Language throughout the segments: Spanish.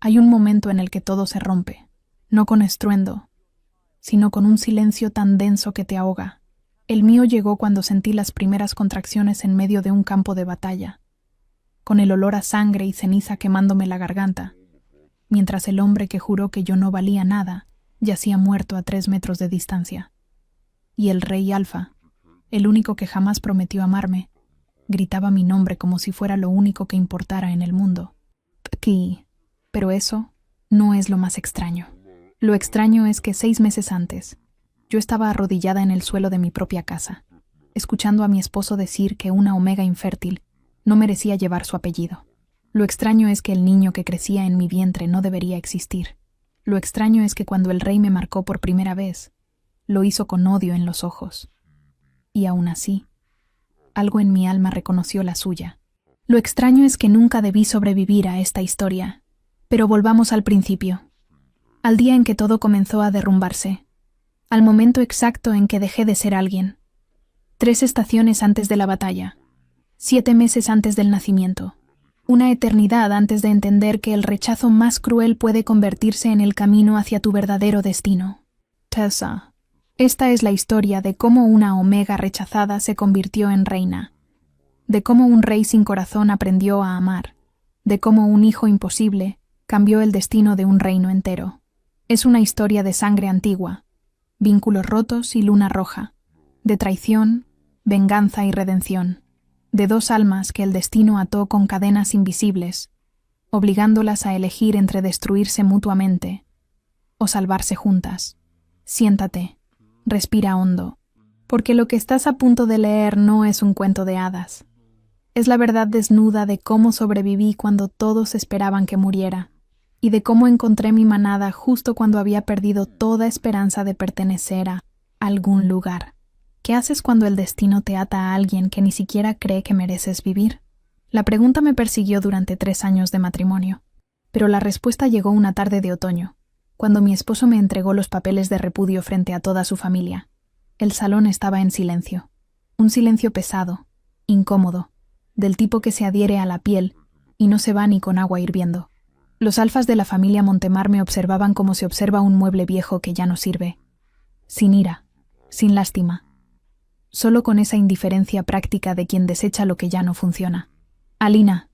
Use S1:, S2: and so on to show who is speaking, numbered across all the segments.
S1: Hay un momento en el que todo se rompe, no con estruendo, sino con un silencio tan denso que te ahoga. El mío llegó cuando sentí las primeras contracciones en medio de un campo de batalla, con el olor a sangre y ceniza quemándome la garganta, mientras el hombre que juró que yo no valía nada yacía muerto a 3 metros de distancia. Y el rey Alfa, el único que jamás prometió amarme, gritaba mi nombre como si fuera lo único que importara en el mundo. Pero eso no es lo más extraño. Lo extraño es que 6 meses antes, yo estaba arrodillada en el suelo de mi propia casa, escuchando a mi esposo decir que una omega infértil no merecía llevar su apellido. Lo extraño es que el niño que crecía en mi vientre no debería existir. Lo extraño es que cuando el rey me marcó por primera vez, lo hizo con odio en los ojos. Y aún así, algo en mi alma reconoció la suya. Lo extraño es que nunca debí sobrevivir a esta historia. Pero volvamos al principio. Al día en que todo comenzó a derrumbarse. Al momento exacto en que dejé de ser alguien. 3 estaciones antes de la batalla. 7 meses antes del nacimiento. Una eternidad antes de entender que el rechazo más cruel puede convertirse en el camino hacia tu verdadero destino. Tessa. Esta es la historia de cómo una omega rechazada se convirtió en reina. De cómo un rey sin corazón aprendió a amar. De cómo un hijo imposible cambió el destino de un reino entero. Es una historia de sangre antigua, vínculos rotos y luna roja, de traición, venganza y redención, de 2 almas que el destino ató con cadenas invisibles, obligándolas a elegir entre destruirse mutuamente o salvarse juntas. Siéntate, respira hondo, porque lo que estás a punto de leer no es un cuento de hadas. Es la verdad desnuda de cómo sobreviví cuando todos esperaban que muriera, y de cómo encontré mi manada justo cuando había perdido toda esperanza de pertenecer a algún lugar. ¿Qué haces cuando el destino te ata a alguien que ni siquiera cree que mereces vivir? La pregunta me persiguió durante 3 años de matrimonio, pero la respuesta llegó una tarde de otoño, cuando mi esposo me entregó los papeles de repudio frente a toda su familia. El salón estaba en silencio, un silencio pesado, incómodo, del tipo que se adhiere a la piel y no se va ni con agua hirviendo. Los alfas de la familia Montemar me observaban como se observa un mueble viejo que ya no sirve. Sin ira, sin lástima. Solo con esa indiferencia práctica de quien desecha lo que ya no funciona. «Alina»,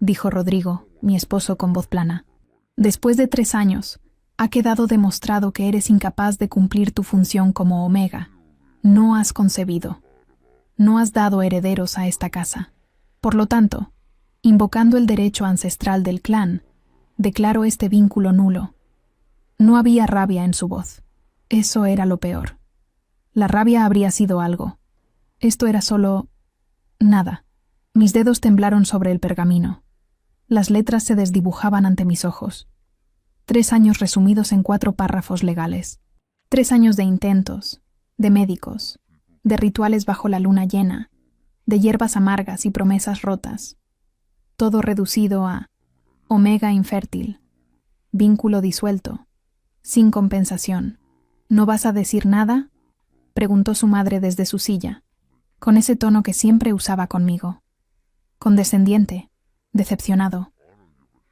S1: dijo Rodrigo, mi esposo con voz plana, «después de 3 años, ha quedado demostrado que eres incapaz de cumplir tu función como omega. No has concebido. No has dado herederos a esta casa. Por lo tanto, invocando el derecho ancestral del clan, declaro este vínculo nulo». No había rabia en su voz. Eso era lo peor. La rabia habría sido algo. Esto era solo... nada. Mis dedos temblaron sobre el pergamino. Las letras se desdibujaban ante mis ojos. 3 años resumidos en 4 párrafos legales. 3 años de intentos, de médicos, de rituales bajo la luna llena, de hierbas amargas y promesas rotas. Todo reducido a omega infértil, vínculo disuelto, sin compensación. «¿No vas a decir nada?», preguntó su madre desde su silla, con ese tono que siempre usaba conmigo. Condescendiente, decepcionado.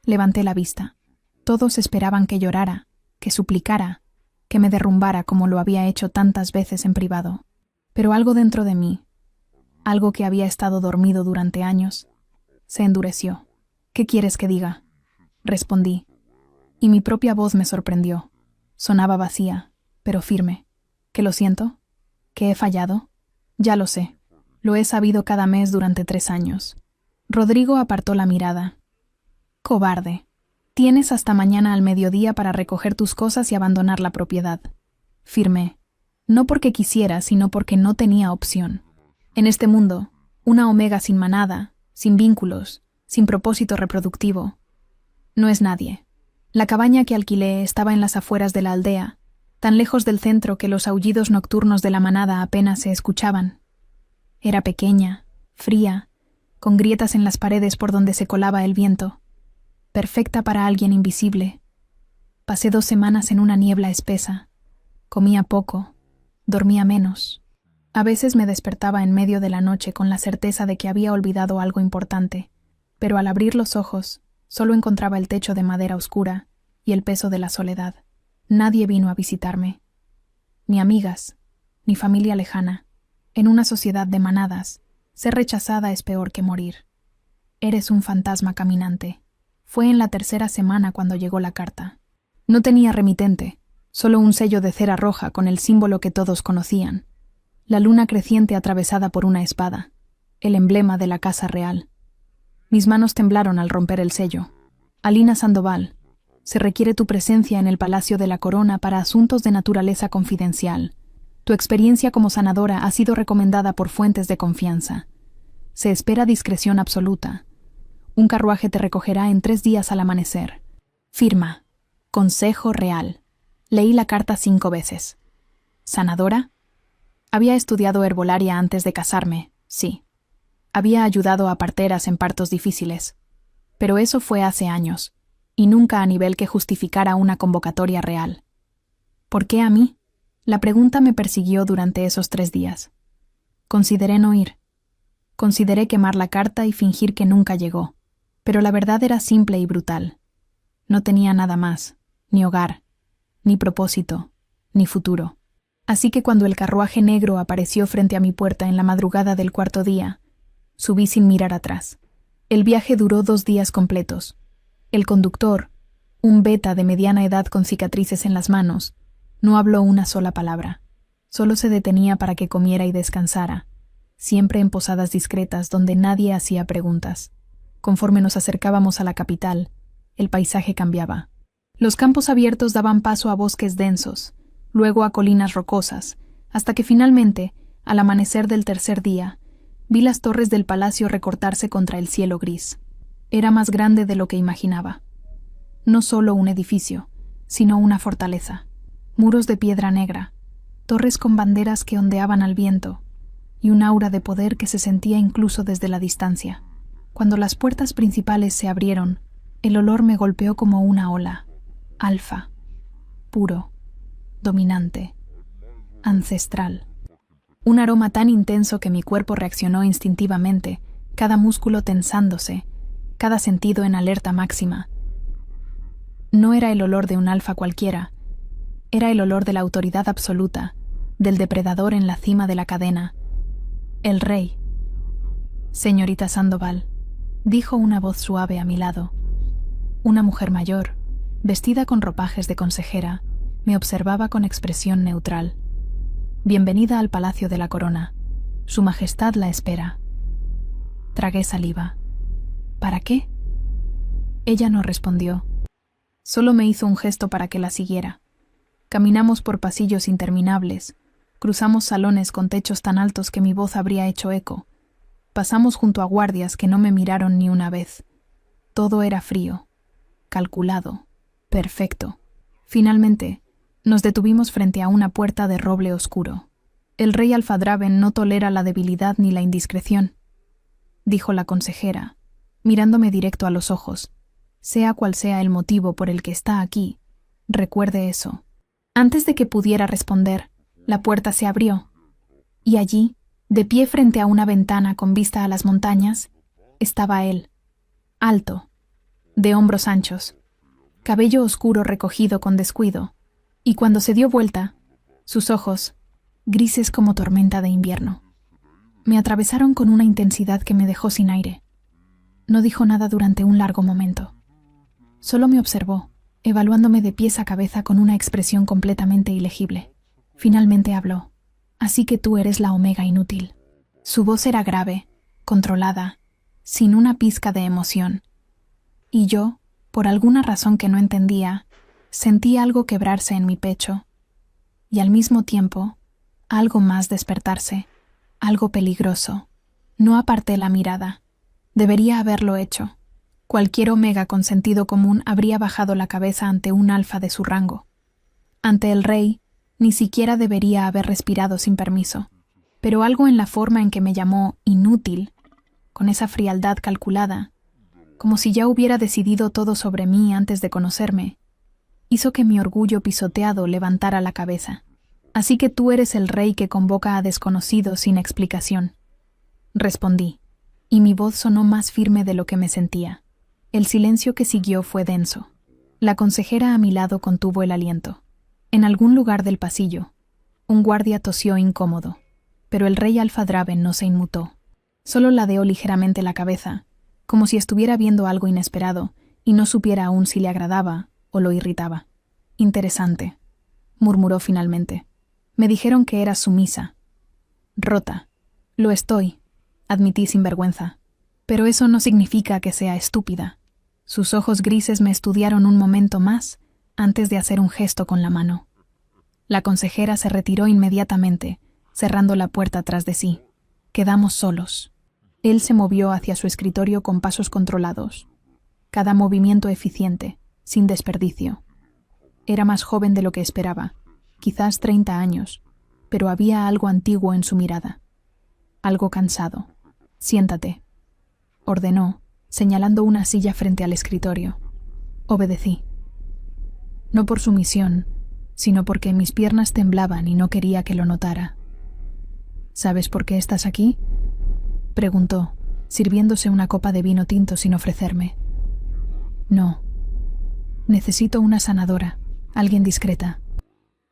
S1: Levanté la vista. Todos esperaban que llorara, que suplicara, que me derrumbara como lo había hecho tantas veces en privado. Pero algo dentro de mí, algo que había estado dormido durante años, se endureció. «¿Qué quieres que diga?», respondí, y mi propia voz me sorprendió. Sonaba vacía, pero firme. «¿Que lo siento? ¿Que he fallado? Ya lo sé. Lo he sabido cada mes durante 3 años». Rodrigo apartó la mirada. «Cobarde. Tienes hasta mañana al mediodía para recoger tus cosas y abandonar la propiedad». Firmé. No porque quisiera, sino porque no tenía opción. En este mundo, una omega sin manada, sin vínculos, sin propósito reproductivo, no es nadie. La cabaña que alquilé estaba en las afueras de la aldea, tan lejos del centro que los aullidos nocturnos de la manada apenas se escuchaban. Era pequeña, fría, con grietas en las paredes por donde se colaba el viento, perfecta para alguien invisible. Pasé 2 semanas en una niebla espesa. Comía poco, dormía menos. A veces me despertaba en medio de la noche con la certeza de que había olvidado algo importante, pero al abrir los ojos, Solo encontraba el techo de madera oscura y el peso de la soledad. Nadie vino a visitarme. Ni amigas, ni familia lejana. En una sociedad de manadas, ser rechazada es peor que morir. Eres un fantasma caminante. Fue en la tercera semana cuando llegó la carta. No tenía remitente, solo un sello de cera roja con el símbolo que todos conocían. La luna creciente atravesada por una espada, el emblema de la casa real. Mis manos temblaron al romper el sello. Alina Sandoval, se requiere tu presencia en el Palacio de la Corona para asuntos de naturaleza confidencial. Tu experiencia como sanadora ha sido recomendada por fuentes de confianza. Se espera discreción absoluta. Un carruaje te recogerá en 3 días al amanecer. Firma. Consejo Real. Leí la carta 5 veces. ¿Sanadora? Había estudiado herbolaria antes de casarme, sí. Había ayudado a parteras en partos difíciles. Pero eso fue hace años, y nunca a nivel que justificara una convocatoria real. ¿Por qué a mí? La pregunta me persiguió durante esos 3 días. Consideré no ir. Consideré quemar la carta y fingir que nunca llegó. Pero la verdad era simple y brutal. No tenía nada más, ni hogar, ni propósito, ni futuro. Así que cuando el carruaje negro apareció frente a mi puerta en la madrugada del 4.º día, subí sin mirar atrás. El viaje duró 2 días completos. El conductor, un beta de mediana edad con cicatrices en las manos, no habló una sola palabra. Solo se detenía para que comiera y descansara, siempre en posadas discretas donde nadie hacía preguntas. Conforme nos acercábamos a la capital, el paisaje cambiaba. Los campos abiertos daban paso a bosques densos, luego a colinas rocosas, hasta que finalmente, al amanecer del 3.er día, vi las torres del palacio recortarse contra el cielo gris. Era más grande de lo que imaginaba. No solo un edificio, sino una fortaleza. Muros de piedra negra, torres con banderas que ondeaban al viento, y un aura de poder que se sentía incluso desde la distancia. Cuando las puertas principales se abrieron, el olor me golpeó como una ola. Alfa, puro, dominante, ancestral. Un aroma tan intenso que mi cuerpo reaccionó instintivamente, cada músculo tensándose, cada sentido en alerta máxima. No era el olor de un alfa cualquiera, era el olor de la autoridad absoluta, del depredador en la cima de la cadena, el rey. Señorita Sandoval, dijo una voz suave a mi lado. Una mujer mayor, vestida con ropajes de consejera, me observaba con expresión neutral. Bienvenida al Palacio de la Corona. Su Majestad la espera. Tragué saliva. ¿Para qué? Ella no respondió. Solo me hizo un gesto para que la siguiera. Caminamos por pasillos interminables. Cruzamos salones con techos tan altos que mi voz habría hecho eco. Pasamos junto a guardias que no me miraron ni una vez. Todo era frío, calculado, perfecto. Finalmente, nos detuvimos frente a una puerta de roble oscuro. El rey Alfadraben no tolera la debilidad ni la indiscreción, dijo la consejera, mirándome directo a los ojos. Sea cual sea el motivo por el que está aquí, recuerde eso. Antes de que pudiera responder, la puerta se abrió, y allí, de pie frente a una ventana con vista a las montañas, estaba él, alto, de hombros anchos, cabello oscuro recogido con descuido, y cuando se dio vuelta, sus ojos, grises como tormenta de invierno, me atravesaron con una intensidad que me dejó sin aire. No dijo nada durante un largo momento. Solo me observó, evaluándome de pies a cabeza con una expresión completamente ilegible. Finalmente habló. Así que tú eres la Omega inútil. Su voz era grave, controlada, sin una pizca de emoción. Y yo, por alguna razón que no entendía, sentí algo quebrarse en mi pecho. Y al mismo tiempo, algo más despertarse, algo peligroso. No aparté la mirada. Debería haberlo hecho. Cualquier Omega con sentido común habría bajado la cabeza ante un alfa de su rango. Ante el rey, ni siquiera debería haber respirado sin permiso. Pero algo en la forma en que me llamó inútil, con esa frialdad calculada, como si ya hubiera decidido todo sobre mí antes de conocerme, hizo que mi orgullo pisoteado levantara la cabeza. Así que tú eres el rey que convoca a desconocidos sin explicación. Respondí, y mi voz sonó más firme de lo que me sentía. El silencio que siguió fue denso. La consejera a mi lado contuvo el aliento. En algún lugar del pasillo, un guardia tosió incómodo, pero el rey Alfadraben no se inmutó. Solo ladeó ligeramente la cabeza, como si estuviera viendo algo inesperado y no supiera aún si le agradaba o lo irritaba. Interesante, murmuró finalmente. Me dijeron que eras sumisa. Rota. Lo estoy, admití sin vergüenza. Pero eso no significa que sea estúpida. Sus ojos grises me estudiaron un momento más antes de hacer un gesto con la mano. La consejera se retiró inmediatamente, cerrando la puerta tras de sí. Quedamos solos. Él se movió hacia su escritorio con pasos controlados. Cada movimiento eficiente, sin desperdicio. Era más joven de lo que esperaba, quizás 30 años, pero había algo antiguo en su mirada. Algo cansado. Siéntate, ordenó, señalando una silla frente al escritorio. Obedecí. No por sumisión, sino porque mis piernas temblaban y no quería que lo notara. ¿Sabes por qué estás aquí?, preguntó, sirviéndose una copa de vino tinto sin ofrecerme. No. Necesito una sanadora, alguien discreta.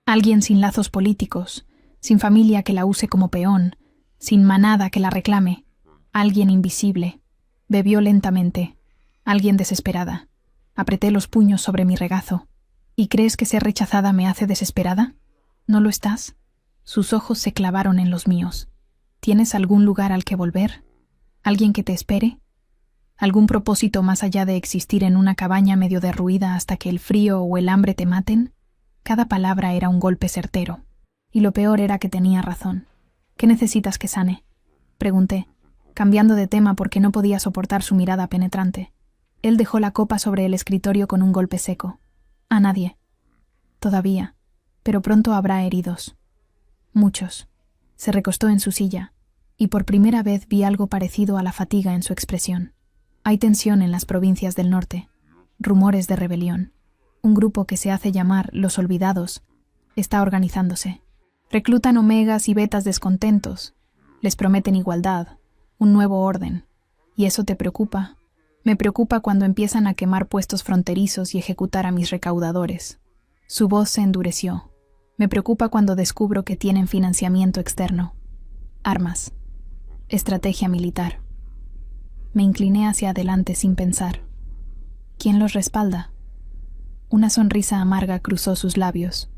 S1: Alguien sin lazos políticos, sin familia que la use como peón, sin manada que la reclame. Alguien invisible. Bebió lentamente. Alguien desesperada. Apreté los puños sobre mi regazo. ¿Y crees que ser rechazada me hace desesperada? ¿No lo estás? Sus ojos se clavaron en los míos. ¿Tienes algún lugar al que volver? ¿Alguien que te espere? ¿Algún propósito más allá de existir en una cabaña medio derruida hasta que el frío o el hambre te maten? Cada palabra era un golpe certero. Y lo peor era que tenía razón. ¿Qué necesitas que sane?, pregunté, cambiando de tema porque no podía soportar su mirada penetrante. Él dejó la copa sobre el escritorio con un golpe seco. A nadie. Todavía. Pero pronto habrá heridos. Muchos. Se recostó en su silla, y por primera vez vi algo parecido a la fatiga en su expresión. Hay tensión en las provincias del norte. Rumores de rebelión. Un grupo que se hace llamar Los Olvidados está organizándose. Reclutan omegas y betas descontentos. Les prometen igualdad, un nuevo orden. ¿Y eso te preocupa? Me preocupa cuando empiezan a quemar puestos fronterizos y ejecutar a mis recaudadores. Su voz se endureció. Me preocupa cuando descubro que tienen financiamiento externo. Armas. Estrategia militar. Me incliné hacia adelante sin pensar. ¿Quién los respalda? Una sonrisa amarga cruzó sus labios.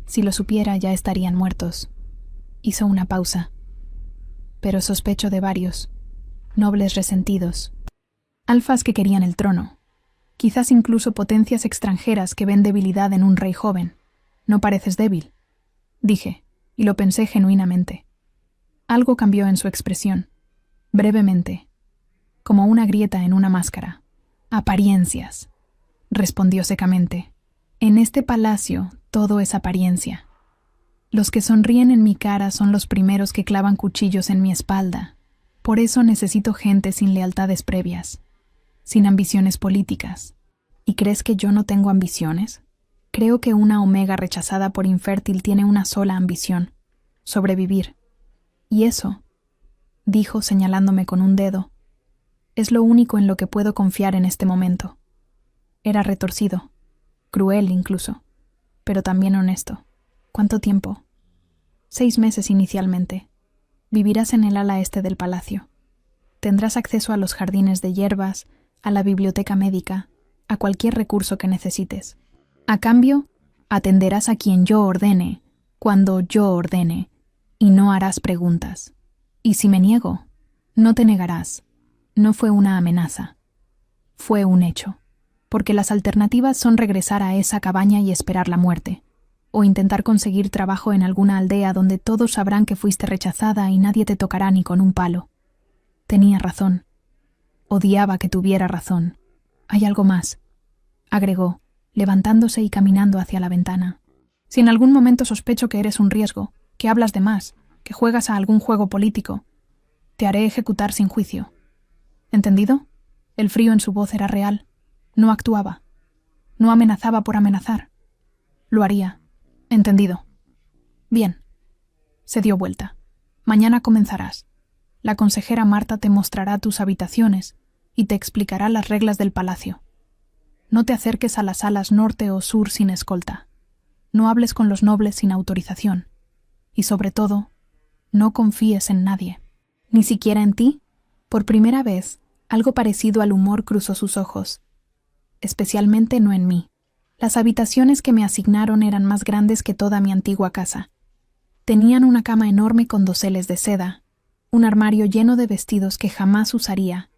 S1: Si lo supiera, ya estarían muertos. Hizo una pausa. Pero sospecho de varios. Nobles resentidos. Alfas que querían el trono. Quizás incluso potencias extranjeras que ven debilidad en un rey joven. No pareces débil, dije, y lo pensé genuinamente. Algo cambió en su expresión. Brevemente. Como una grieta en una máscara. Apariencias, respondió secamente. En este palacio todo es apariencia. Los que sonríen en mi cara son los primeros que clavan cuchillos en mi espalda. Por eso necesito gente sin lealtades previas, sin ambiciones políticas. ¿Y crees que yo no tengo ambiciones? Creo que una omega rechazada por infértil tiene una sola ambición: sobrevivir. Y eso, dijo señalándome con un dedo, es lo único en lo que puedo confiar en este momento. Era retorcido, cruel incluso, pero también honesto. ¿Cuánto tiempo? 6 meses inicialmente. Vivirás en el ala este del palacio. Tendrás acceso a los jardines de hierbas, a la biblioteca médica, a cualquier recurso que necesites. A cambio, atenderás a quien yo ordene, cuando yo ordene, y no harás preguntas. Y si me niego, no te negarás. No fue una amenaza. Fue un hecho. Porque las alternativas son regresar a esa cabaña y esperar la muerte, o intentar conseguir trabajo en alguna aldea donde todos sabrán que fuiste rechazada y nadie te tocará ni con un palo. Tenía razón. Odiaba que tuviera razón. Hay algo más, agregó, levantándose y caminando hacia la ventana. Si en algún momento sospecho que eres un riesgo, que hablas de más, que juegas a algún juego político, te haré ejecutar sin juicio. ¿Entendido? El frío en su voz era real. No actuaba. No amenazaba por amenazar. Lo haría. Entendido. Bien. Se dio vuelta. Mañana comenzarás. La consejera Marta te mostrará tus habitaciones, y te explicará las reglas del palacio. No te acerques a las salas norte o sur sin escolta. No hables con los nobles sin autorización. Y sobre todo, no confíes en nadie. ¿Ni siquiera en ti? Por primera vez, algo parecido al humor cruzó sus ojos. Especialmente no en mí. Las habitaciones que me asignaron eran más grandes que toda mi antigua casa. Tenían una cama enorme con doseles de seda, un armario lleno de vestidos que jamás usaría,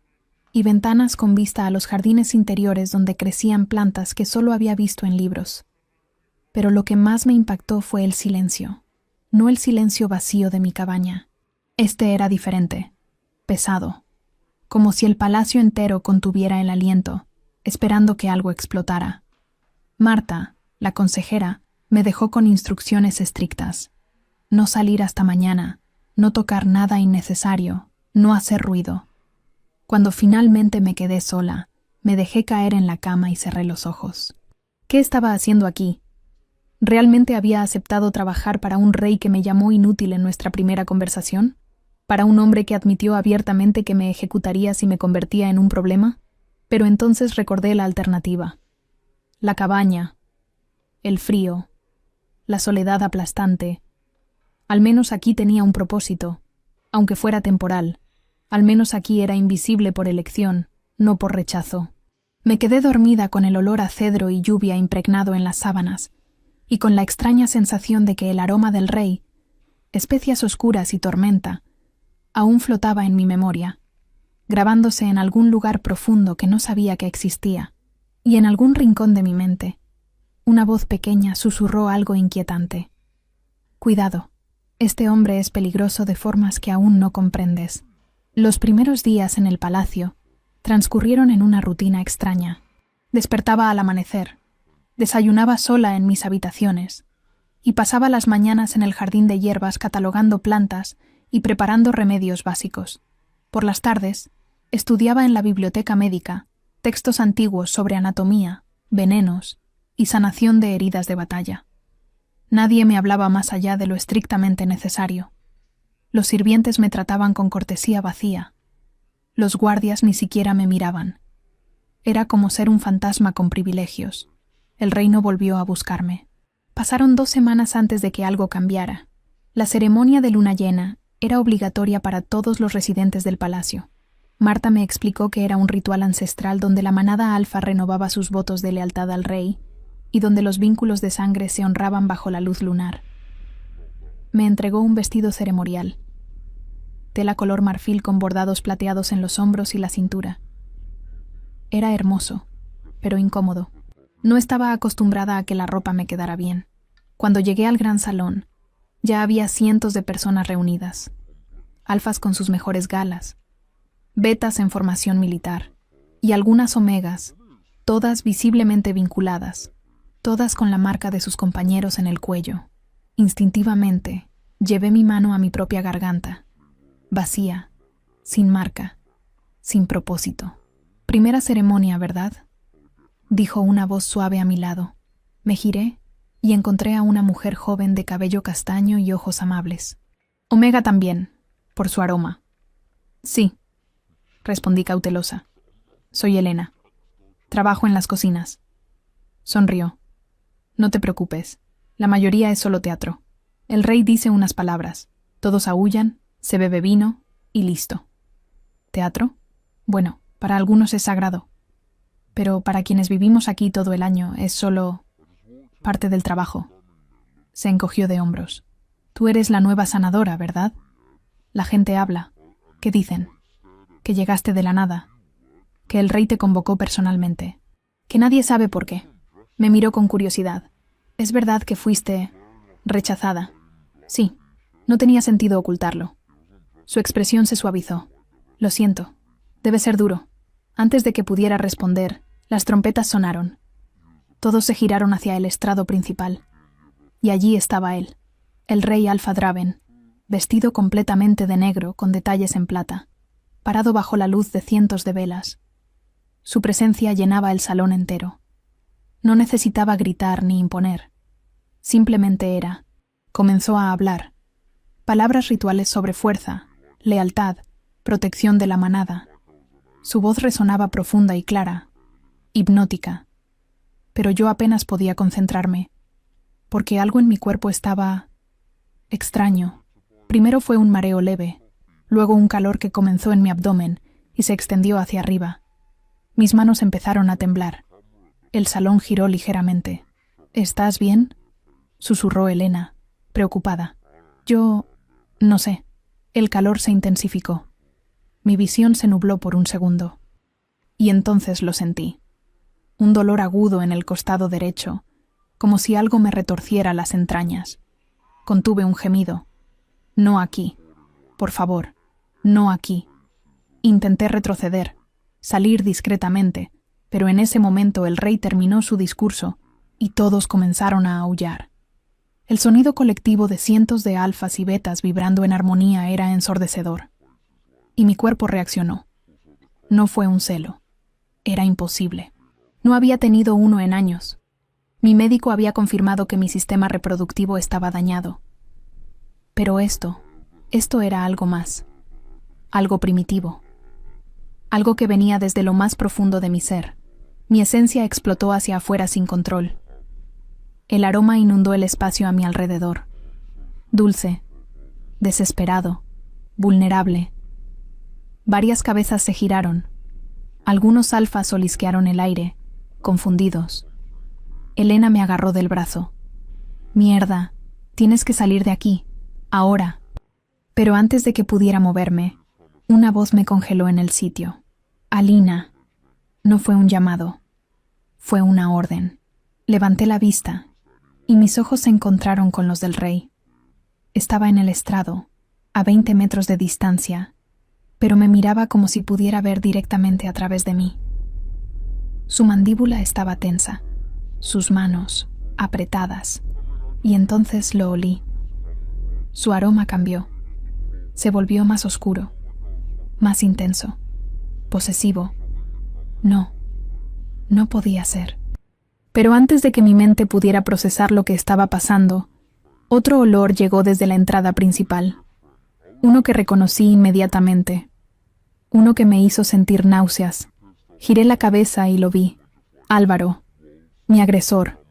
S1: y ventanas con vista a los jardines interiores donde crecían plantas que solo había visto en libros. Pero lo que más me impactó fue el silencio, no el silencio vacío de mi cabaña. Este era diferente, pesado, como si el palacio entero contuviera el aliento, esperando que algo explotara. Marta, la consejera, me dejó con instrucciones estrictas. No salir hasta mañana, no tocar nada innecesario, no hacer ruido. Cuando finalmente me quedé sola, me dejé caer en la cama y cerré los ojos. ¿Qué estaba haciendo aquí? ¿Realmente había aceptado trabajar para un rey que me llamó inútil en nuestra primera conversación? ¿Para un hombre que admitió abiertamente que me ejecutaría si me convertía en un problema? Pero entonces recordé la alternativa. La cabaña, el frío, la soledad aplastante. Al menos aquí tenía un propósito, aunque fuera temporal. Al menos aquí era invisible por elección, no por rechazo. Me quedé dormida con el olor a cedro y lluvia impregnado en las sábanas, y con la extraña sensación de que el aroma del rey, especias oscuras y tormenta, aún flotaba en mi memoria, grabándose en algún lugar profundo que no sabía que existía, y en algún rincón de mi mente. Una voz pequeña susurró algo inquietante. Cuidado, este hombre es peligroso de formas que aún no comprendes. Los primeros días en el palacio transcurrieron en una rutina extraña. Despertaba al amanecer, desayunaba sola en mis habitaciones y pasaba las mañanas en el jardín de hierbas catalogando plantas y preparando remedios básicos. Por las tardes, estudiaba en la biblioteca médica textos antiguos sobre anatomía, venenos y sanación de heridas de batalla. Nadie me hablaba más allá de lo estrictamente necesario. Los sirvientes me trataban con cortesía vacía. Los guardias ni siquiera me miraban. Era como ser un fantasma con privilegios. El rey no volvió a buscarme. Pasaron 2 semanas antes de que algo cambiara. La ceremonia de luna llena era obligatoria para todos los residentes del palacio. Marta me explicó que era un ritual ancestral donde la manada alfa renovaba sus votos de lealtad al rey y donde los vínculos de sangre se honraban bajo la luz lunar. Me entregó un vestido ceremonial, tela color marfil con bordados plateados en los hombros y la cintura. Era hermoso, pero incómodo. No estaba acostumbrada a que la ropa me quedara bien. Cuando llegué al gran salón, ya había cientos de personas reunidas. Alfas con sus mejores galas, betas en formación militar, y algunas omegas, todas visiblemente vinculadas, todas con la marca de sus compañeros en el cuello. Instintivamente, llevé mi mano a mi propia garganta. Vacía, sin marca, sin propósito. Primera ceremonia, ¿verdad? Dijo una voz suave a mi lado. Me giré y encontré a una mujer joven de cabello castaño y ojos amables. Omega también, por su aroma. Sí, respondí cautelosa. Soy Helena. Trabajo en las cocinas. Sonrió. No te preocupes, la mayoría es solo teatro. El rey dice unas palabras, todos aúllan, se bebe vino y listo. ¿Teatro? Bueno, para algunos es sagrado. Pero para quienes vivimos aquí todo el año es solo parte del trabajo. Se encogió de hombros. Tú eres la nueva sanadora, ¿verdad? La gente habla. ¿Qué dicen? Que llegaste de la nada. Que el rey te convocó personalmente. Que nadie sabe por qué. Me miró con curiosidad. ¿Es verdad que fuiste rechazada? Sí, no tenía sentido ocultarlo. Su expresión se suavizó. Lo siento. Debe ser duro. Antes de que pudiera responder, las trompetas sonaron. Todos se giraron hacia el estrado principal. Y allí estaba él, el rey Alfa Draven, vestido completamente de negro con detalles en plata, parado bajo la luz de cientos de velas. Su presencia llenaba el salón entero. No necesitaba gritar ni imponer. Simplemente era. Comenzó a hablar. Palabras rituales sobre fuerza, lealtad, protección de la manada. Su voz resonaba profunda y clara, hipnótica, pero yo apenas podía concentrarme, porque algo en mi cuerpo estaba extraño. Primero fue un mareo leve, luego un calor que comenzó en mi abdomen y se extendió hacia arriba. Mis manos empezaron a temblar. El salón giró ligeramente. ¿Estás bien?, susurró Elena, preocupada. Yo... no sé. El calor se intensificó. Mi visión se nubló por un segundo. Y entonces lo sentí. Un dolor agudo en el costado derecho, como si algo me retorciera las entrañas. Contuve un gemido. No aquí. Por favor, no aquí. Intenté retroceder, salir discretamente, pero en ese momento el rey terminó su discurso y todos comenzaron a aullar. El sonido colectivo de cientos de alfas y betas vibrando en armonía era ensordecedor. Y mi cuerpo reaccionó. No fue un celo. Era imposible. No había tenido uno en años. Mi médico había confirmado que mi sistema reproductivo estaba dañado. Pero esto era algo más. Algo primitivo. Algo que venía desde lo más profundo de mi ser. Mi esencia explotó hacia afuera sin control. El aroma inundó el espacio a mi alrededor. Dulce, desesperado, vulnerable. Varias cabezas se giraron. Algunos alfas olisquearon el aire, confundidos. Elena me agarró del brazo. «Mierda, tienes que salir de aquí, ahora». Pero antes de que pudiera moverme, una voz me congeló en el sitio. «Alina». No fue un llamado. Fue una orden. Levanté la vista, y mis ojos se encontraron con los del rey. Estaba en el estrado, a 20 metros de distancia, pero me miraba como si pudiera ver directamente a través de mí. Su mandíbula estaba tensa, sus manos apretadas, y entonces lo olí. Su aroma cambió. Se volvió más oscuro, más intenso, posesivo. No podía ser. Pero antes de que mi mente pudiera procesar lo que estaba pasando, otro olor llegó desde la entrada principal. Uno que reconocí inmediatamente. Uno que me hizo sentir náuseas. Giré la cabeza y lo vi. Álvaro, mi agresor.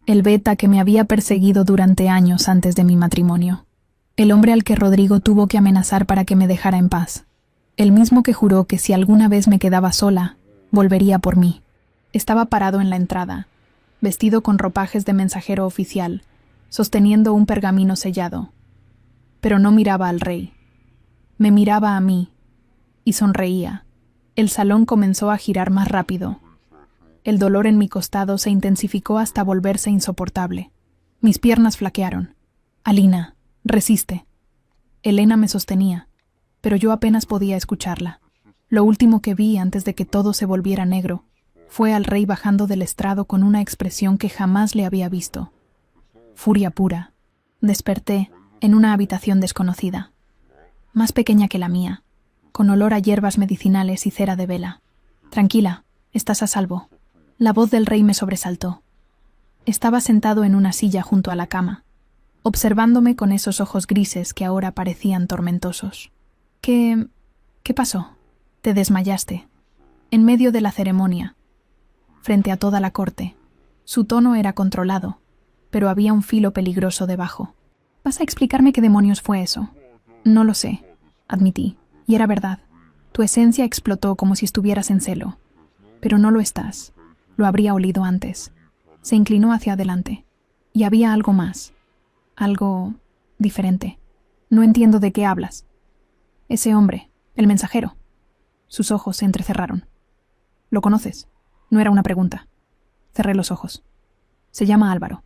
S1: El beta que me había perseguido durante años antes de mi matrimonio. El hombre al que Rodrigo tuvo que amenazar para que me dejara en paz. El mismo que juró que si alguna vez me quedaba sola, volvería por mí. Estaba parado en la entrada, vestido con ropajes de mensajero oficial, sosteniendo un pergamino sellado. Pero no miraba al rey. Me miraba a mí, y sonreía. El salón comenzó a girar más rápido. El dolor en mi costado se intensificó hasta volverse insoportable. Mis piernas flaquearon. «Alina, resiste». Elena me sostenía, pero yo apenas podía escucharla. Lo último que vi antes de que todo se volviera negro fue al rey bajando del estrado con una expresión que jamás le había visto. Furia pura. Desperté en una habitación desconocida, más pequeña que la mía, con olor a hierbas medicinales y cera de vela. «Tranquila, estás a salvo». La voz del rey me sobresaltó. Estaba sentado en una silla junto a la cama, observándome con esos ojos grises que ahora parecían tormentosos. ¿Qué pasó? Te desmayaste. En medio de la ceremonia, frente a toda la corte. Su tono era controlado, pero había un filo peligroso debajo. ¿Vas a explicarme qué demonios fue eso? No lo sé, admití, y era verdad. Tu esencia explotó como si estuvieras en celo. Pero no lo estás. Lo habría olido antes. Se inclinó hacia adelante. Y había algo más. Algo diferente. No entiendo de qué hablas. Ese hombre, el mensajero. Sus ojos se entrecerraron. ¿Lo conoces? No era una pregunta. Cerré los ojos. Se llama Álvaro.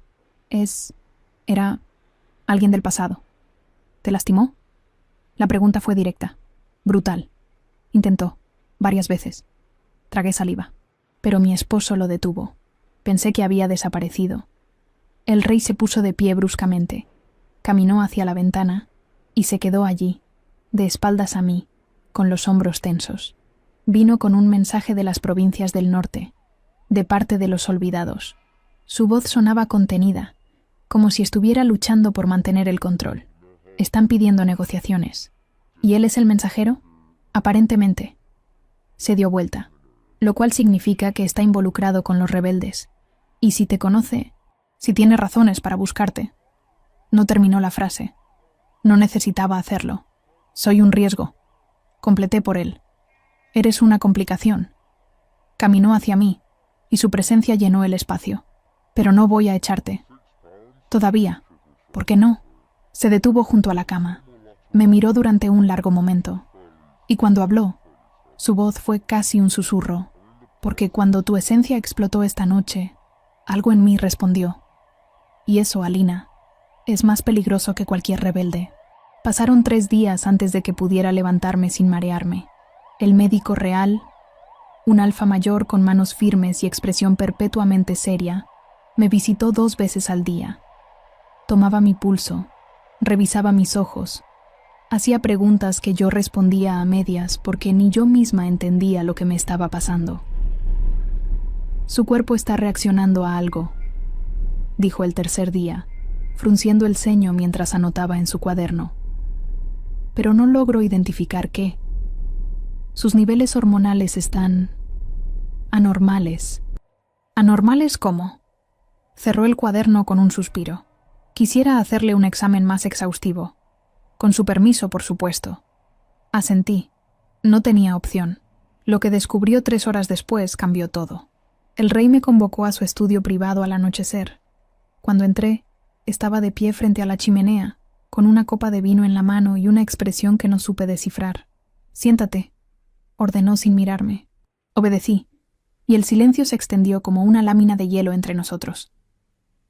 S1: Era alguien del pasado. ¿Te lastimó? La pregunta fue directa, brutal. Intentó, varias veces. Tragué saliva. Pero mi esposo lo detuvo. Pensé que había desaparecido. El rey se puso de pie bruscamente, caminó hacia la ventana y se quedó allí, de espaldas a mí, con los hombros tensos. Vino con un mensaje de las provincias del norte, de parte de los olvidados. Su voz sonaba contenida, como si estuviera luchando por mantener el control. Están pidiendo negociaciones. ¿Y él es el mensajero? Aparentemente. Se dio vuelta, lo cual significa que está involucrado con los rebeldes. Y si te conoce, si tiene razones para buscarte. No terminó la frase. No necesitaba hacerlo. Soy un riesgo. Completé por él. Eres una complicación. Caminó hacia mí, y su presencia llenó el espacio. Pero no voy a echarte. Todavía. ¿Por qué no? Se detuvo junto a la cama. Me miró durante un largo momento. Y cuando habló, su voz fue casi un susurro, porque cuando tu esencia explotó esta noche, algo en mí respondió. Y eso, Alina, es más peligroso que cualquier rebelde. Pasaron 3 días antes de que pudiera levantarme sin marearme. El médico real, un alfa mayor con manos firmes y expresión perpetuamente seria, me visitó 2 veces al día. Tomaba mi pulso, revisaba mis ojos, hacía preguntas que yo respondía a medias porque ni yo misma entendía lo que me estaba pasando. Su cuerpo está reaccionando a algo, dijo el tercer día, frunciendo el ceño mientras anotaba en su cuaderno. Pero no logro identificar qué. Sus niveles hormonales están anormales. ¿Anormales cómo? Cerró el cuaderno con un suspiro. Quisiera hacerle un examen más exhaustivo. Con su permiso, por supuesto. Asentí. No tenía opción. Lo que descubrió 3 horas después cambió todo. El rey me convocó a su estudio privado al anochecer. Cuando entré, estaba de pie frente a la chimenea, con una copa de vino en la mano y una expresión que no supe descifrar. «Siéntate», ordenó sin mirarme. Obedecí, y el silencio se extendió como una lámina de hielo entre nosotros.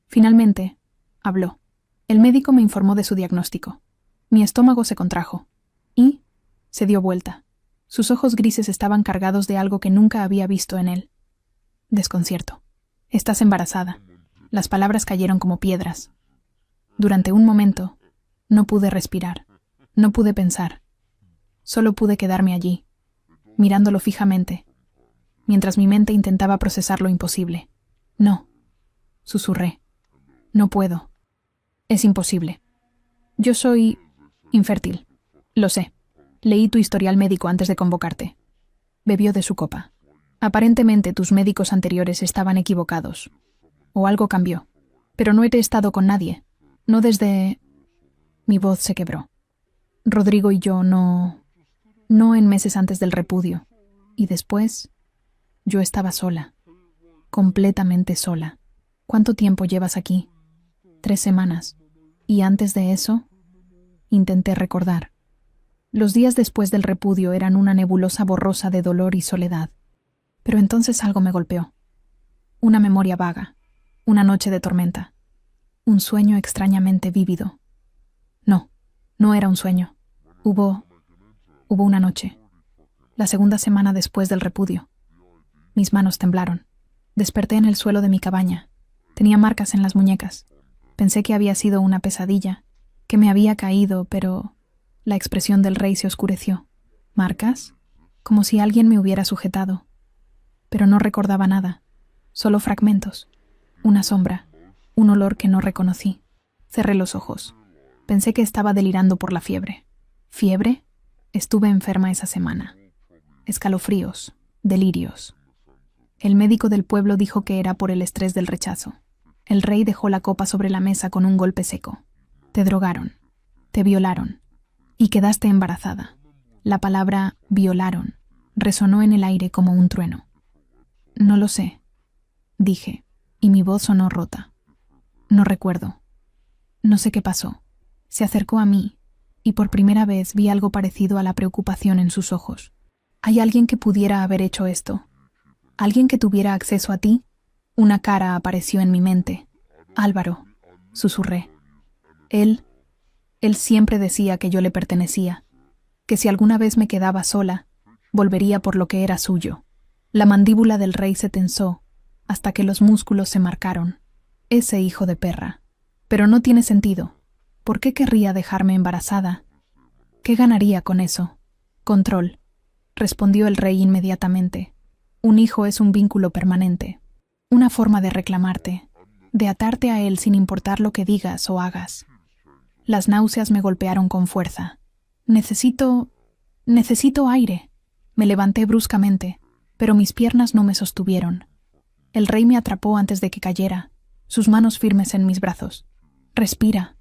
S1: Finalmente, habló. El médico me informó de su diagnóstico. Mi estómago se contrajo. Y se dio vuelta. Sus ojos grises estaban cargados de algo que nunca había visto en él. Desconcierto. Estás embarazada. Las palabras cayeron como piedras. Durante un momento, no pude respirar. No pude pensar. Solo pude quedarme allí, mirándolo fijamente, mientras mi mente intentaba procesar lo imposible. No, susurré. No puedo. Es imposible. Yo soy infértil. Lo sé. Leí tu historial médico antes de convocarte. Bebió de su copa. Aparentemente tus médicos anteriores estaban equivocados. O algo cambió. Pero no he estado con nadie. No desde... Mi voz se quebró. Rodrigo y yo no en meses antes del repudio. Y después, yo estaba sola. Completamente sola. ¿Cuánto tiempo llevas aquí? 3 semanas. Y antes de eso, intenté recordar. Los días después del repudio eran una nebulosa borrosa de dolor y soledad. Pero entonces algo me golpeó. Una memoria vaga. Una noche de tormenta. Un sueño extrañamente vívido. No era un sueño. Hubo una noche. La segunda semana después del repudio. Mis manos temblaron. Desperté en el suelo de mi cabaña. Tenía marcas en las muñecas. Pensé que había sido una pesadilla, que me había caído, pero la expresión del rey se oscureció. ¿Marcas? Como si alguien me hubiera sujetado. Pero no recordaba nada. Solo fragmentos. Una sombra. Un olor que no reconocí. Cerré los ojos. Pensé que estaba delirando por la fiebre. ¿Fiebre? Estuve enferma esa semana. Escalofríos. Delirios. El médico del pueblo dijo que era por el estrés del rechazo. El rey dejó la copa sobre la mesa con un golpe seco. Te drogaron. Te violaron. Y quedaste embarazada. La palabra violaron resonó en el aire como un trueno. No lo sé, dije, y mi voz sonó rota. No recuerdo. No sé qué pasó. Se acercó a mí, y por primera vez vi algo parecido a la preocupación en sus ojos. ¿Hay alguien que pudiera haber hecho esto? ¿Alguien que tuviera acceso a ti? Una cara apareció en mi mente. Álvaro, susurré. Él siempre decía que yo le pertenecía, que si alguna vez me quedaba sola, volvería por lo que era suyo. La mandíbula del rey se tensó, hasta que los músculos se marcaron. Ese hijo de perra. Pero no tiene sentido. ¿Por qué querría dejarme embarazada? ¿Qué ganaría con eso? Control, respondió el rey inmediatamente. Un hijo es un vínculo permanente, una forma de reclamarte, de atarte a él sin importar lo que digas o hagas. Las náuseas me golpearon con fuerza. Necesito aire. Me levanté bruscamente, pero mis piernas no me sostuvieron. El rey me atrapó antes de que cayera, sus manos firmes en mis brazos. «Respira»,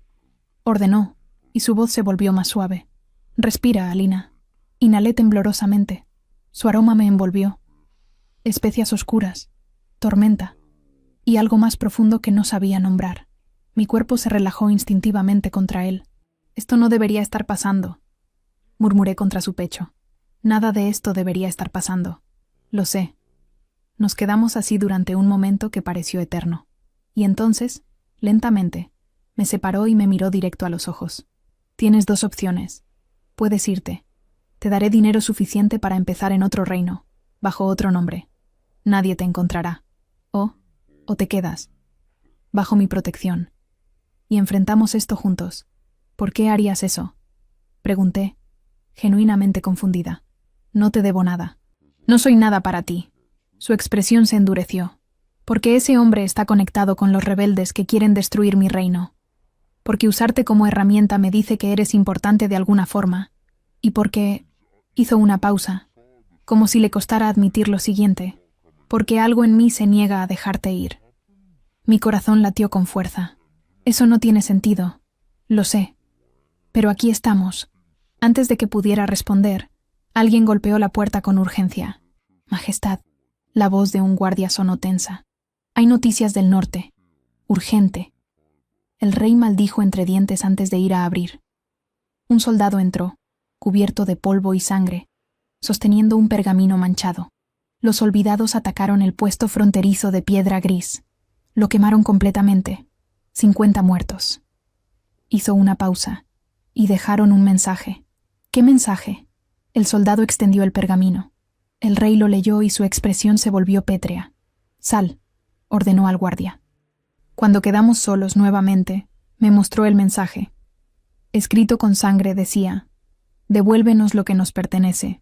S1: ordenó, y su voz se volvió más suave. «Respira, Alina». Inhalé temblorosamente. Su aroma me envolvió. Especias oscuras, tormenta, y algo más profundo que no sabía nombrar. Mi cuerpo se relajó instintivamente contra él. «Esto no debería estar pasando», murmuré contra su pecho. «Nada de esto debería estar pasando. Lo sé». Nos quedamos así durante un momento que pareció eterno. Y entonces, lentamente, me separó y me miró directo a los ojos. «Tienes dos opciones. Puedes irte. Te daré dinero suficiente para empezar en otro reino, bajo otro nombre. Nadie te encontrará. O te quedas, bajo mi protección. Y enfrentamos esto juntos. ¿Por qué harías eso?», pregunté, genuinamente confundida. «No te debo nada. No soy nada para ti». Su expresión se endureció. «Porque ese hombre está conectado con los rebeldes que quieren destruir mi reino. Porque usarte como herramienta me dice que eres importante de alguna forma. Y porque...» Hizo una pausa, como si le costara admitir lo siguiente. «Porque algo en mí se niega a dejarte ir». Mi corazón latió con fuerza. «Eso no tiene sentido. Lo sé. Pero aquí estamos». Antes de que pudiera responder, alguien golpeó la puerta con urgencia. «Majestad». La voz de un guardia sonó tensa. «Hay noticias del norte. Urgente». El rey maldijo entre dientes antes de ir a abrir. Un soldado entró, cubierto de polvo y sangre, sosteniendo un pergamino manchado. Los olvidados atacaron el puesto fronterizo de piedra gris. Lo quemaron completamente. 50 muertos. Hizo una pausa, y dejaron un mensaje. «¿Qué mensaje?». El soldado extendió el pergamino. El rey lo leyó y su expresión se volvió pétrea. «Sal», ordenó al guardia. Cuando quedamos solos nuevamente, me mostró el mensaje. Escrito con sangre decía: «Devuélvenos lo que nos pertenece.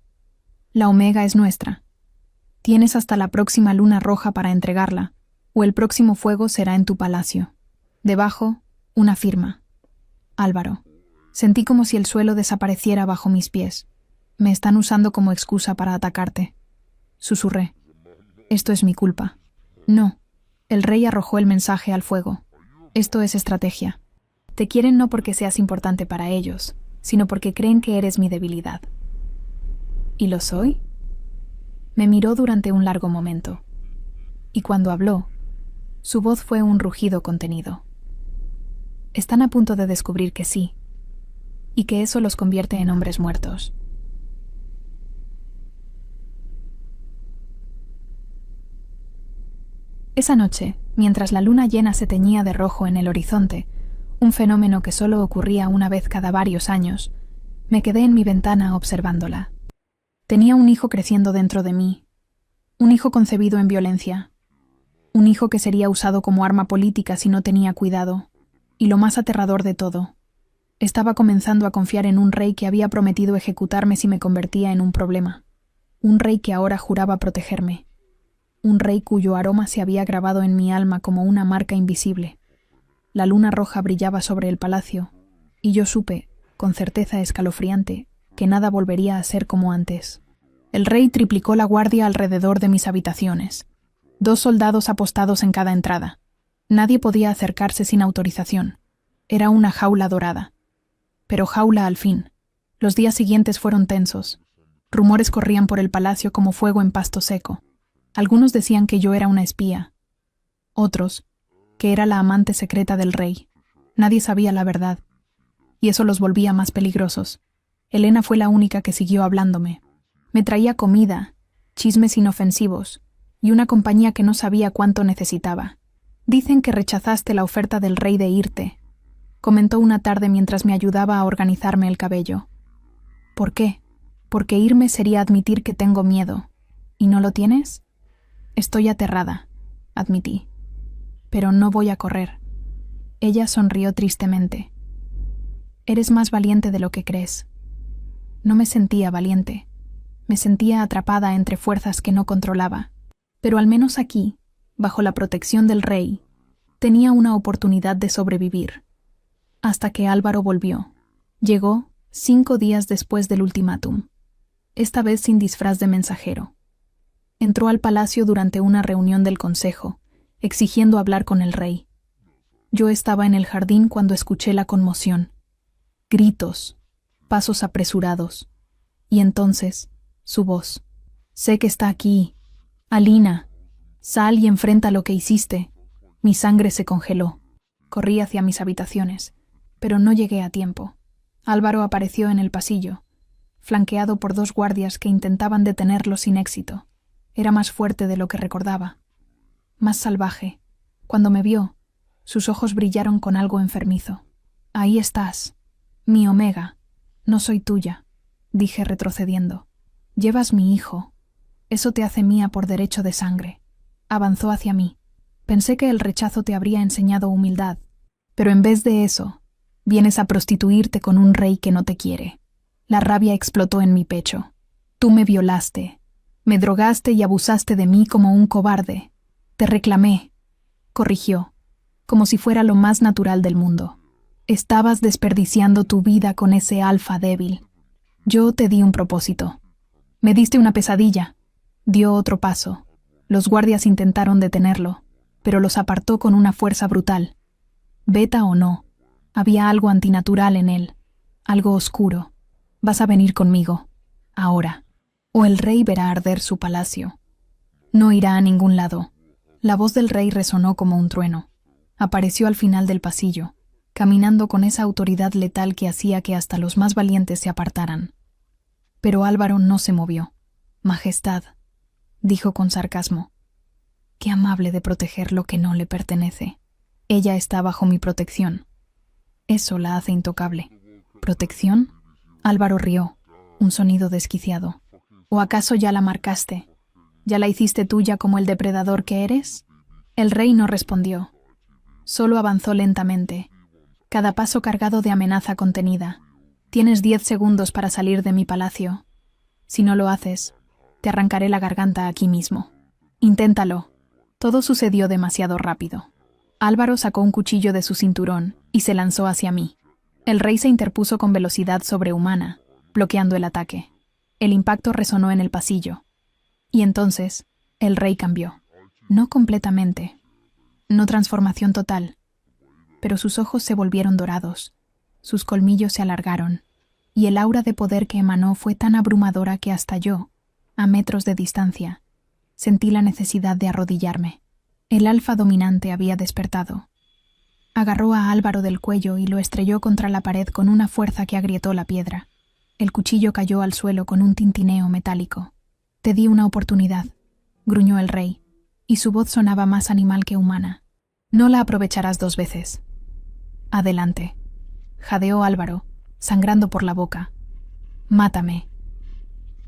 S1: La Omega es nuestra. Tienes hasta la próxima luna roja para entregarla, o el próximo fuego será en tu palacio». Debajo, una firma. «Álvaro». Sentí como si el suelo desapareciera bajo mis pies. «Me están usando como excusa para atacarte», susurré. «Esto es mi culpa». «No». El rey arrojó el mensaje al fuego. «Esto es estrategia. Te quieren no porque seas importante para ellos, sino porque creen que eres mi debilidad». «¿Y lo soy?». Me miró durante un largo momento. Y cuando habló, su voz fue un rugido contenido. «Están a punto de descubrir que sí, y que eso los convierte en hombres muertos». Esa noche, mientras la luna llena se teñía de rojo en el horizonte, un fenómeno que solo ocurría una vez cada varios años, me quedé en mi ventana observándola. Tenía un hijo creciendo dentro de mí, un hijo concebido en violencia, un hijo que sería usado como arma política si no tenía cuidado, y lo más aterrador de todo, estaba comenzando a confiar en un rey que había prometido ejecutarme si me convertía en un problema, un rey que ahora juraba protegerme. Un rey cuyo aroma se había grabado en mi alma como una marca invisible. La luna roja brillaba sobre el palacio, y yo supe, con certeza escalofriante, que nada volvería a ser como antes. El rey triplicó la guardia alrededor de mis habitaciones. 2 soldados apostados en cada entrada. Nadie podía acercarse sin autorización. Era una jaula dorada. Pero jaula al fin. Los días siguientes fueron tensos. Rumores corrían por el palacio como fuego en pasto seco. Algunos decían que yo era una espía. Otros, que era la amante secreta del rey. Nadie sabía la verdad. Y eso los volvía más peligrosos. Helena fue la única que siguió hablándome. Me traía comida, chismes inofensivos, y una compañía que no sabía cuánto necesitaba. «Dicen que rechazaste la oferta del rey de irte», comentó una tarde mientras me ayudaba a organizarme el cabello. «¿Por qué?». «Porque irme sería admitir que tengo miedo». «¿Y no lo tienes?». «Estoy aterrada», admití. «Pero no voy a correr». Ella sonrió tristemente. «Eres más valiente de lo que crees». No me sentía valiente. Me sentía atrapada entre fuerzas que no controlaba. Pero al menos aquí, bajo la protección del rey, tenía una oportunidad de sobrevivir. Hasta que Álvaro volvió. Llegó 5 días después del ultimátum. esta vez sin disfraz de mensajero. Entró al palacio durante una reunión del consejo, exigiendo hablar con el rey. Yo estaba en el jardín cuando escuché la conmoción. Gritos, pasos apresurados, y entonces, su voz. Sé que está aquí. Alina, sal y enfrenta lo que hiciste. Mi sangre se congeló. Corrí hacia mis habitaciones, pero no llegué a tiempo. Álvaro apareció en el pasillo, flanqueado por 2 guardias que intentaban detenerlo sin éxito. Era más fuerte de lo que recordaba. Más salvaje. Cuando me vio, sus ojos brillaron con algo enfermizo. Ahí estás. Mi Omega. No soy tuya, dije retrocediendo. Llevas mi hijo. Eso te hace mía por derecho de sangre. Avanzó hacia mí. Pensé que el rechazo te habría enseñado humildad, pero en vez de eso, vienes a prostituirte con un rey que no te quiere. La rabia explotó en mi pecho. Tú me violaste. Me drogaste y abusaste de mí como un cobarde. Te reclamé, corrigió, como si fuera lo más natural del mundo. Estabas desperdiciando tu vida con ese alfa débil. Yo te di un propósito. Me diste una pesadilla. Dio otro paso. Los guardias intentaron detenerlo, pero los apartó con una fuerza brutal. Beta o no, había algo antinatural en él, algo oscuro. Vas a venir conmigo, ahora, o el rey verá arder su palacio. No irá a ningún lado. La voz del rey resonó como un trueno. Apareció al final del pasillo, caminando con esa autoridad letal que hacía que hasta los más valientes se apartaran. Pero Álvaro no se movió. Majestad, dijo con sarcasmo. Qué amable de proteger lo que no le pertenece. Ella está bajo mi protección. Eso la hace intocable. ¿Protección? Álvaro rió, un sonido desquiciado. ¿O acaso ya la marcaste? ¿Ya la hiciste tuya como el depredador que eres? El rey no respondió. Solo avanzó lentamente, cada paso cargado de amenaza contenida. Tienes 10 segundos para salir de mi palacio. Si no lo haces, te arrancaré la garganta aquí mismo. Inténtalo. Todo sucedió demasiado rápido. Álvaro sacó un cuchillo de su cinturón y se lanzó hacia mí. El rey se interpuso con velocidad sobrehumana, bloqueando el ataque. El impacto resonó en el pasillo. Y entonces, el rey cambió. No completamente. No transformación total. Pero sus ojos se volvieron dorados, sus colmillos se alargaron, y el aura de poder que emanó fue tan abrumadora que hasta yo, a metros de distancia, sentí la necesidad de arrodillarme. El alfa dominante había despertado. Agarró a Álvaro del cuello y lo estrelló contra la pared con una fuerza que agrietó la piedra. El cuchillo cayó al suelo con un tintineo metálico. Te di una oportunidad, gruñó el rey, y su voz sonaba más animal que humana. No la aprovecharás 2 veces. Adelante, jadeó Álvaro, sangrando por la boca. Mátame.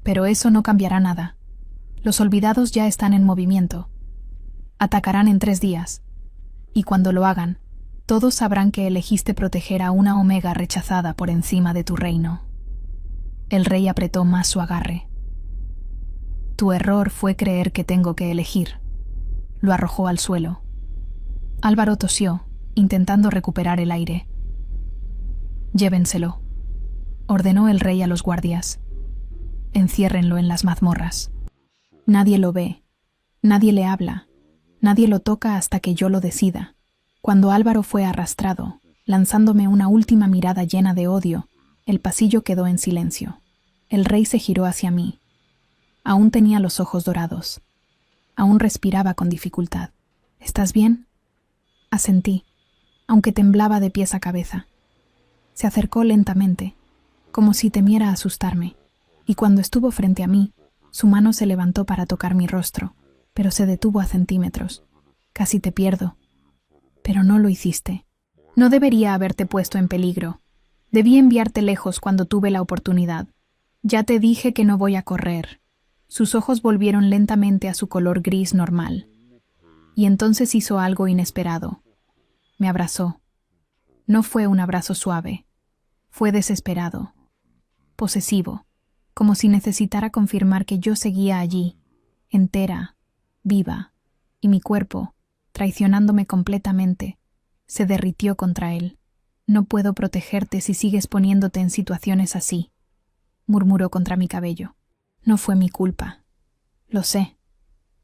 S1: Pero eso no cambiará nada. Los olvidados ya están en movimiento. Atacarán en 3 días. Y cuando lo hagan, todos sabrán que elegiste proteger a una Omega rechazada por encima de tu reino. El rey apretó más su agarre. Tu error fue creer que tengo que elegir. Lo arrojó al suelo. Álvaro tosió, intentando recuperar el aire. Llévenselo, ordenó el rey a los guardias. Enciérrenlo en las mazmorras. Nadie lo ve, nadie le habla, nadie lo toca hasta que yo lo decida. Cuando Álvaro fue arrastrado, lanzándome una última mirada llena de odio, el pasillo quedó en silencio. El rey se giró hacia mí. Aún tenía los ojos dorados. Aún respiraba con dificultad. ¿Estás bien? Asentí, aunque temblaba de pies a cabeza. Se acercó lentamente, como si temiera asustarme, y cuando estuvo frente a mí, su mano se levantó para tocar mi rostro, pero se detuvo a centímetros. Casi te pierdo. Pero no lo hiciste. No debería haberte puesto en peligro. Debí enviarte lejos cuando tuve la oportunidad. Ya te dije que no voy a correr. Sus ojos volvieron lentamente a su color gris normal. Y entonces hizo algo inesperado. Me abrazó. No fue un abrazo suave. Fue desesperado. Posesivo. Como si necesitara confirmar que yo seguía allí, entera, viva, y mi cuerpo, traicionándome completamente, se derritió contra él. No puedo protegerte si sigues poniéndote en situaciones así, murmuró contra mi cabello. No fue mi culpa. Lo sé.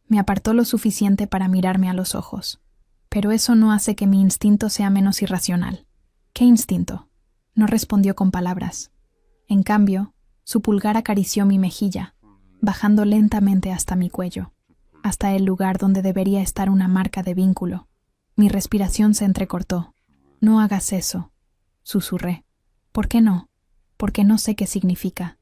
S1: Me apartó lo suficiente para mirarme a los ojos. Pero eso no hace que mi instinto sea menos irracional. ¿Qué instinto? No respondió con palabras. En cambio, su pulgar acarició mi mejilla, bajando lentamente hasta mi cuello, hasta el lugar donde debería estar una marca de vínculo. Mi respiración se entrecortó. No hagas eso, susurré. ¿Por qué no? Porque no sé qué significa.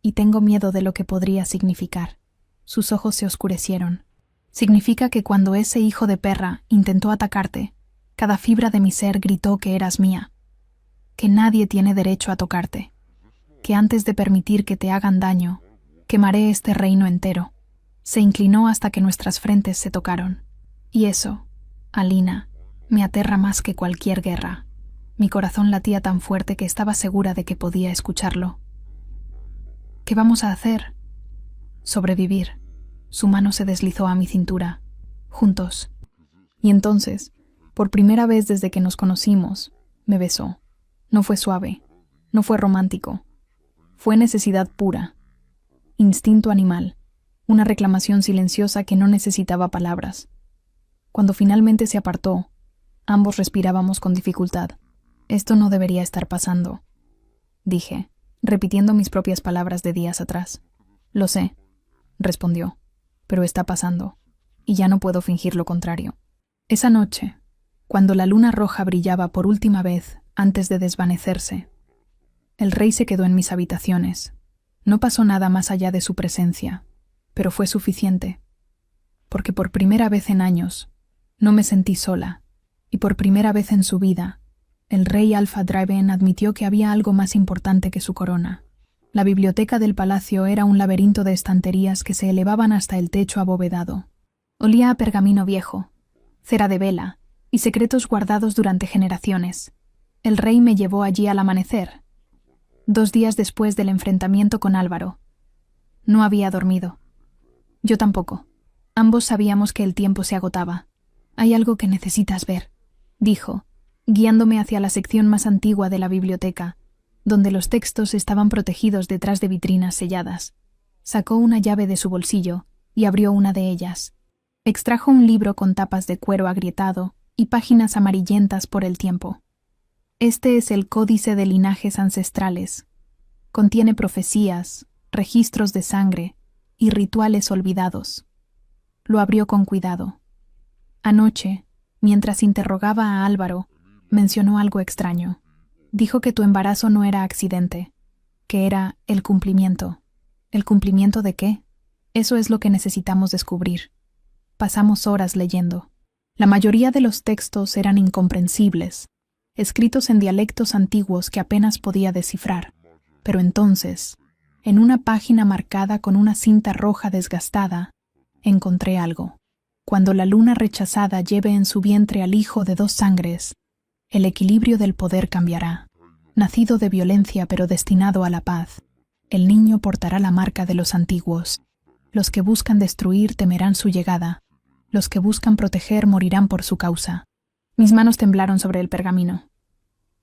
S1: Y tengo miedo de lo que podría significar. Sus ojos se oscurecieron. Significa que cuando ese hijo de perra intentó atacarte, cada fibra de mi ser gritó que eras mía. Que nadie tiene derecho a tocarte. Que antes de permitir que te hagan daño, quemaré este reino entero. Se inclinó hasta que nuestras frentes se tocaron. Y eso, Alina, me aterra más que cualquier guerra. Mi corazón latía tan fuerte que estaba segura de que podía escucharlo. ¿Qué vamos a hacer? Sobrevivir. Su mano se deslizó a mi cintura. Juntos. Y entonces, por primera vez desde que nos conocimos, me besó. No fue suave, no fue romántico. Fue necesidad pura. Instinto animal. Una reclamación silenciosa que no necesitaba palabras. Cuando finalmente se apartó, ambos respirábamos con dificultad. Esto no debería estar pasando, dije, repitiendo mis propias palabras de días atrás. Lo sé, respondió, pero está pasando, y ya no puedo fingir lo contrario. Esa noche, cuando la luna roja brillaba por última vez antes de desvanecerse, el rey se quedó en mis habitaciones. No pasó nada más allá de su presencia, pero fue suficiente, porque por primera vez en años no me sentí sola, y por primera vez en su vida, el rey Alpha Draven admitió que había algo más importante que su corona. La biblioteca del palacio era un laberinto de estanterías que se elevaban hasta el techo abovedado. Olía a pergamino viejo, cera de vela y secretos guardados durante generaciones. El rey me llevó allí al amanecer, 2 días después del enfrentamiento con Álvaro. No había dormido. Yo tampoco. Ambos sabíamos que el tiempo se agotaba. Hay algo que necesitas ver, dijo, guiándome hacia la sección más antigua de la biblioteca, donde los textos estaban protegidos detrás de vitrinas selladas. Sacó una llave de su bolsillo y abrió una de ellas. Extrajo un libro con tapas de cuero agrietado y páginas amarillentas por el tiempo. Este es el Códice de Linajes Ancestrales. Contiene profecías, registros de sangre y rituales olvidados. Lo abrió con cuidado. Anoche, mientras interrogaba a Álvaro, mencionó algo extraño. Dijo que tu embarazo no era accidente, que era el cumplimiento. ¿El cumplimiento de qué? Eso es lo que necesitamos descubrir. Pasamos horas leyendo. La mayoría de los textos eran incomprensibles, escritos en dialectos antiguos que apenas podía descifrar. Pero entonces, en una página marcada con una cinta roja desgastada, encontré algo. Cuando la luna rechazada lleve en su vientre al hijo de 2 sangres, el equilibrio del poder cambiará. Nacido de violencia pero destinado a la paz, el niño portará la marca de los antiguos. Los que buscan destruir temerán su llegada. Los que buscan proteger morirán por su causa. Mis manos temblaron sobre el pergamino.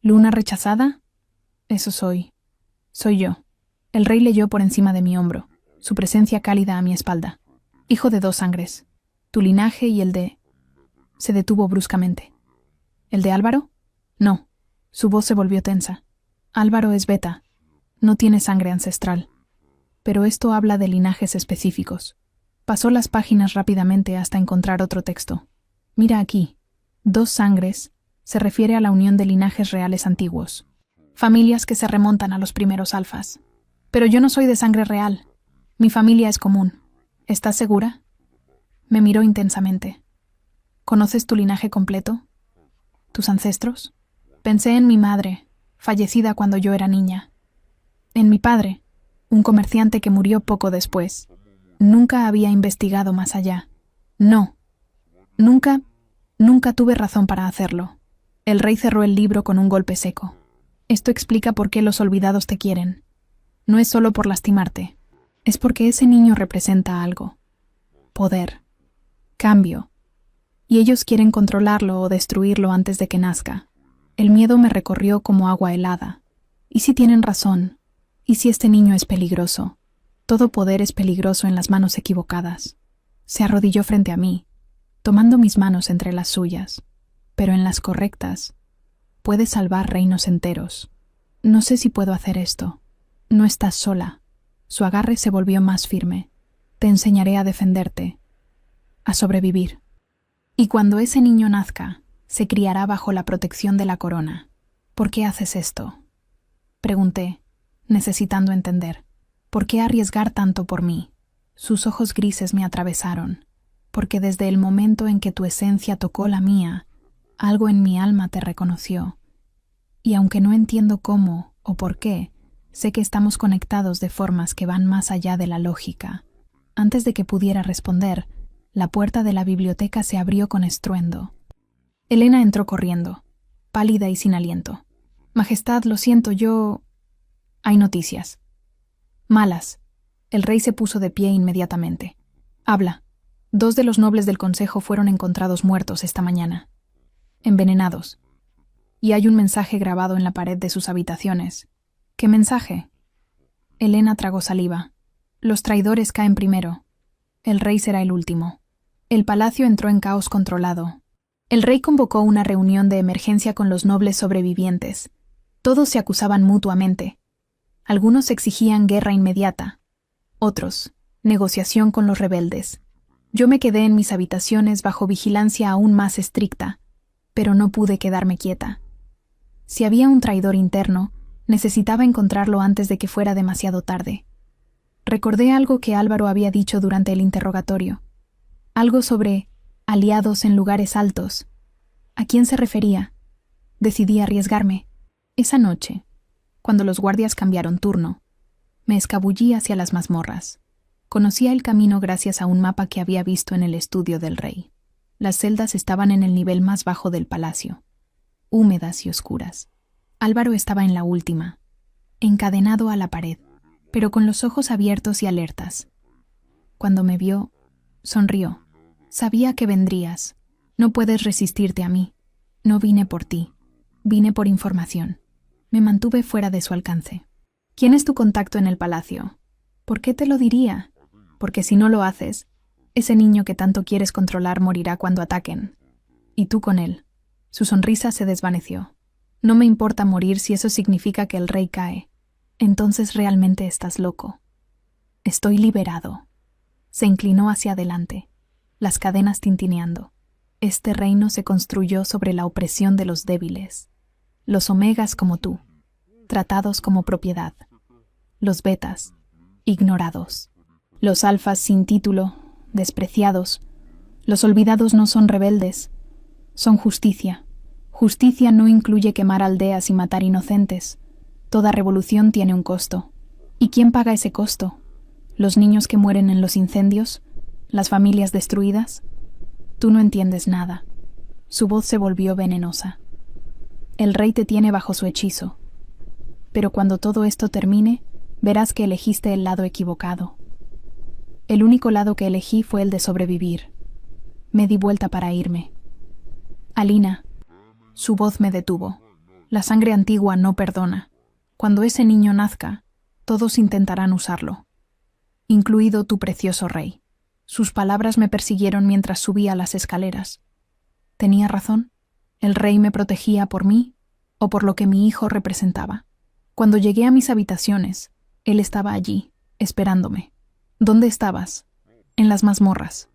S1: ¿Luna rechazada? Eso soy. Soy yo. El rey leyó por encima de mi hombro, su presencia cálida a mi espalda. Hijo de 2 sangres. Tu linaje y el de... Se detuvo bruscamente. ¿El de Álvaro? No. Su voz se volvió tensa. Álvaro es beta. No tiene sangre ancestral. Pero esto habla de linajes específicos. Pasó las páginas rápidamente hasta encontrar otro texto. Mira aquí. 2 sangres se refiere a la unión de linajes reales antiguos. Familias que se remontan a los primeros alfas. Pero yo no soy de sangre real. Mi familia es común. ¿Estás segura? Me miró intensamente. ¿Conoces tu linaje completo? ¿Tus ancestros? Pensé en mi madre, fallecida cuando yo era niña. En mi padre, un comerciante que murió poco después. Nunca había investigado más allá. No. Nunca tuve razón para hacerlo. El rey cerró el libro con un golpe seco. Esto explica por qué los olvidados te quieren. No es solo por lastimarte. Es porque ese niño representa algo. Poder. Cambio. Y ellos quieren controlarlo o destruirlo antes de que nazca. El miedo me recorrió como agua helada. ¿Y si tienen razón? ¿Y si este niño es peligroso? Todo poder es peligroso en las manos equivocadas. Se arrodilló frente a mí, tomando mis manos entre las suyas, pero en las correctas puedes salvar reinos enteros. No sé si puedo hacer esto. No estás sola. Su agarre se volvió más firme. Te enseñaré a defenderte, a sobrevivir. Y cuando ese niño nazca, se criará bajo la protección de la corona. ¿Por qué haces esto?, pregunté, necesitando entender. ¿Por qué arriesgar tanto por mí? Sus ojos grises me atravesaron, porque desde el momento en que tu esencia tocó la mía, algo en mi alma te reconoció. Y aunque no entiendo cómo o por qué, sé que estamos conectados de formas que van más allá de la lógica. Antes de que pudiera responder, la puerta de la biblioteca se abrió con estruendo. Elena entró corriendo, pálida y sin aliento. Majestad, lo siento, Hay noticias. Malas. El rey se puso de pie inmediatamente. Habla. 2 de los nobles del consejo fueron encontrados muertos esta mañana. Envenenados. Y hay un mensaje grabado en la pared de sus habitaciones. ¿Qué mensaje? Elena tragó saliva. Los traidores caen primero. El rey será el último. El palacio entró en caos controlado. El rey convocó una reunión de emergencia con los nobles sobrevivientes. Todos se acusaban mutuamente. Algunos exigían guerra inmediata. Otros, negociación con los rebeldes. Yo me quedé en mis habitaciones bajo vigilancia aún más estricta, pero no pude quedarme quieta. Si había un traidor interno, necesitaba encontrarlo antes de que fuera demasiado tarde. Recordé algo que Álvaro había dicho durante el interrogatorio. Algo sobre aliados en lugares altos. ¿A quién se refería? Decidí arriesgarme. Esa noche, cuando los guardias cambiaron turno, me escabullí hacia las mazmorras. Conocía el camino gracias a un mapa que había visto en el estudio del rey. Las celdas estaban en el nivel más bajo del palacio, húmedas y oscuras. Álvaro estaba en la última, encadenado a la pared, pero con los ojos abiertos y alertas. Cuando me vio, sonrió. Sabía que vendrías. No puedes resistirte a mí. No vine por ti. Vine por información. Me mantuve fuera de su alcance. ¿Quién es tu contacto en el palacio? ¿Por qué te lo diría? Porque si no lo haces, ese niño que tanto quieres controlar morirá cuando ataquen. Y tú con él. Su sonrisa se desvaneció. No me importa morir si eso significa que el rey cae. Entonces realmente estás loco. Estoy liberado. Se inclinó hacia adelante, las cadenas tintineando. Este reino se construyó sobre la opresión de los débiles. Los omegas como tú, tratados como propiedad. Los betas, ignorados. Los alfas sin título, despreciados. Los olvidados no son rebeldes, son justicia. Justicia no incluye quemar aldeas y matar inocentes. Toda revolución tiene un costo. ¿Y quién paga ese costo? ¿Los niños que mueren en los incendios? ¿Las familias destruidas? Tú no entiendes nada. Su voz se volvió venenosa. El rey te tiene bajo su hechizo. Pero cuando todo esto termine, verás que elegiste el lado equivocado. El único lado que elegí fue el de sobrevivir. Me di vuelta para irme. Alina. Su voz me detuvo. La sangre antigua no perdona. Cuando ese niño nazca, todos intentarán usarlo, incluido tu precioso rey. Sus palabras me persiguieron mientras subía las escaleras. ¿Tenía razón? ¿El rey me protegía por mí o por lo que mi hijo representaba? Cuando llegué a mis habitaciones, él estaba allí, esperándome. ¿Dónde estabas? En las mazmorras,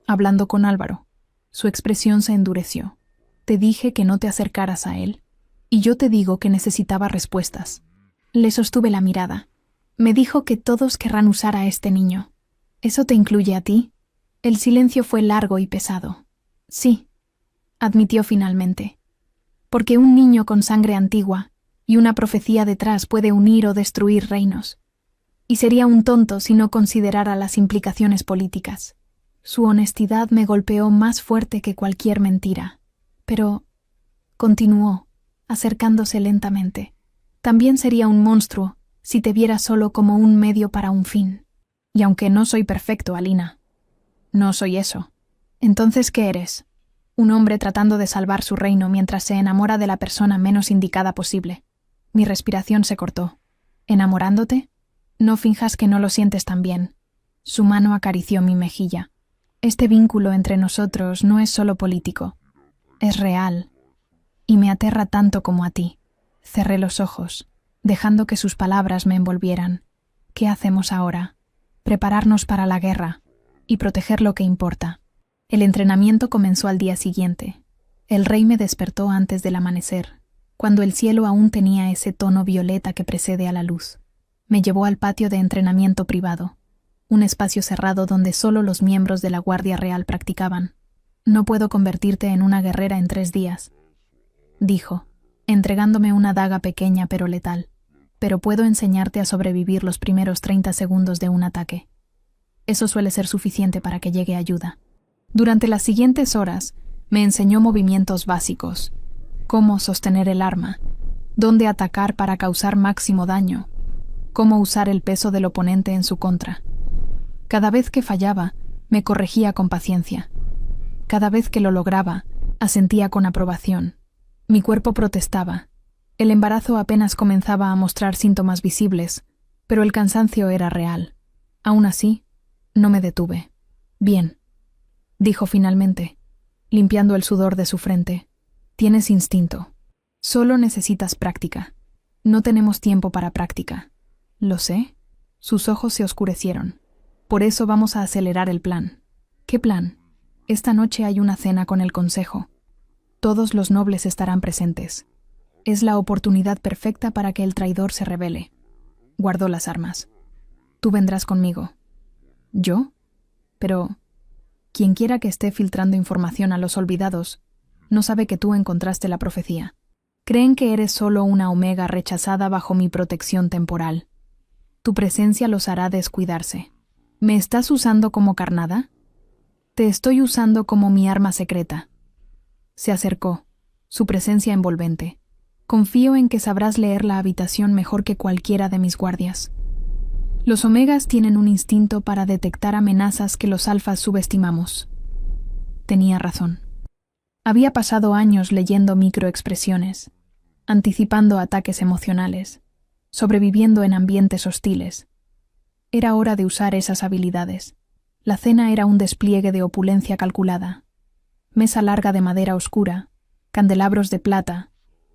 S1: hablando con Álvaro. Su expresión se endureció. Te dije que no te acercaras a él, y yo te digo que necesitaba respuestas. Le sostuve la mirada. Me dijo que todos querrán usar a este niño. ¿Eso te incluye a ti? El silencio fue largo y pesado. Sí, admitió finalmente. Porque un niño con sangre antigua y una profecía detrás puede unir o destruir reinos. Y sería un tonto si no considerara las implicaciones políticas. Su honestidad me golpeó más fuerte que cualquier mentira. Pero, continuó, acercándose lentamente, también sería un monstruo si te viera solo como un medio para un fin. Y aunque no soy perfecto, Alina, no soy eso. Entonces, ¿qué eres? Un hombre tratando de salvar su reino mientras se enamora de la persona menos indicada posible. Mi respiración se cortó. ¿Enamorándote? No finjas que no lo sientes tan bien. Su mano acarició mi mejilla. Este vínculo entre nosotros no es solo político. Es real. Y me aterra tanto como a ti. Cerré los ojos, dejando que sus palabras me envolvieran. ¿Qué hacemos ahora? Prepararnos para la guerra y proteger lo que importa. El entrenamiento comenzó al día siguiente. El rey me despertó antes del amanecer, cuando el cielo aún tenía ese tono violeta que precede a la luz. Me llevó al patio de entrenamiento privado, un espacio cerrado donde solo los miembros de la Guardia Real practicaban. No puedo convertirte en una guerrera en 3 días, dijo, entregándome una daga pequeña pero letal. Pero puedo enseñarte a sobrevivir los primeros 30 segundos de un ataque. Eso suele ser suficiente para que llegue ayuda. Durante las siguientes horas, me enseñó movimientos básicos, cómo sostener el arma, dónde atacar para causar máximo daño, cómo usar el peso del oponente en su contra. Cada vez que fallaba, me corregía con paciencia. Cada vez que lo lograba, asentía con aprobación. Mi cuerpo protestaba. El embarazo apenas comenzaba a mostrar síntomas visibles, pero el cansancio era real. Aún así, no me detuve. Bien, dijo finalmente, limpiando el sudor de su frente. Tienes instinto. Solo necesitas práctica. No tenemos tiempo para práctica. ¿Lo sé? Sus ojos se oscurecieron. Por eso vamos a acelerar el plan. ¿Qué plan? Esta noche hay una cena con el consejo. Todos los nobles estarán presentes. Es la oportunidad perfecta para que el traidor se rebele. Guardó las armas. Tú vendrás conmigo. ¿Yo? Pero quien quiera que esté filtrando información a los olvidados, no sabe que tú encontraste la profecía. Creen que eres solo una omega rechazada bajo mi protección temporal. Tu presencia los hará descuidarse. ¿Me estás usando como carnada? Te estoy usando como mi arma secreta. Se acercó, su presencia envolvente. Confío en que sabrás leer la habitación mejor que cualquiera de mis guardias. Los omegas tienen un instinto para detectar amenazas que los alfas subestimamos. Tenía razón. Había pasado años leyendo microexpresiones, anticipando ataques emocionales, sobreviviendo en ambientes hostiles. Era hora de usar esas habilidades. La cena era un despliegue de opulencia calculada. Mesa larga de madera oscura, candelabros de plata,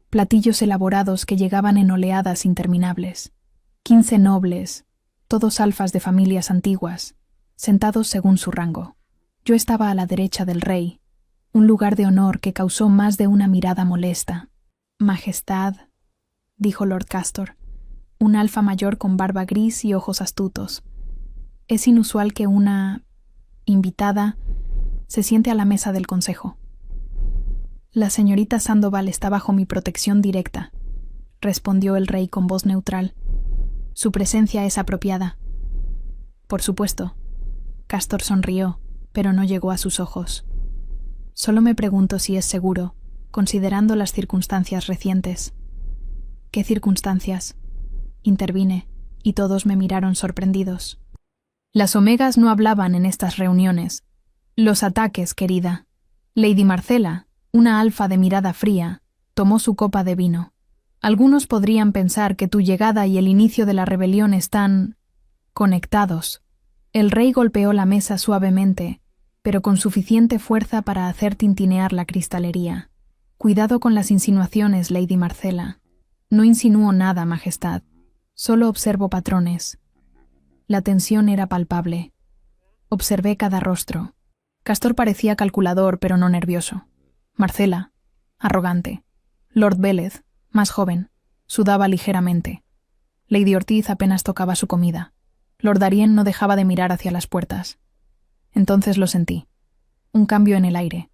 S1: platillos elaborados que llegaban en oleadas interminables. 15 nobles, todos alfas de familias antiguas, sentados según su rango. Yo estaba a la derecha del rey, un lugar de honor que causó más de una mirada molesta. Majestad, dijo Lord Castor, un alfa mayor con barba gris y ojos astutos. Es inusual que una invitada se siente a la mesa del consejo. La señorita Sandoval está bajo mi protección directa, respondió el rey con voz neutral. Su presencia es apropiada. Por supuesto. Castor sonrió, pero no llegó a sus ojos. Solo me pregunto si es seguro, considerando las circunstancias recientes. ¿Qué circunstancias? Intervine, y todos me miraron sorprendidos. Las omegas no hablaban en estas reuniones. Los ataques, querida. Lady Marcela, una alfa de mirada fría, tomó su copa de vino. Algunos podrían pensar que tu llegada y el inicio de la rebelión están conectados. El rey golpeó la mesa suavemente, pero con suficiente fuerza para hacer tintinear la cristalería. Cuidado con las insinuaciones, Lady Marcela. No insinúo nada, Majestad. Solo observo patrones. La tensión era palpable. Observé cada rostro. Castor parecía calculador, pero no nervioso. Marcela, arrogante. Lord Vélez, más joven, sudaba ligeramente. Lady Ortiz apenas tocaba su comida. Lord Darien no dejaba de mirar hacia las puertas. Entonces lo sentí. Un cambio en el aire.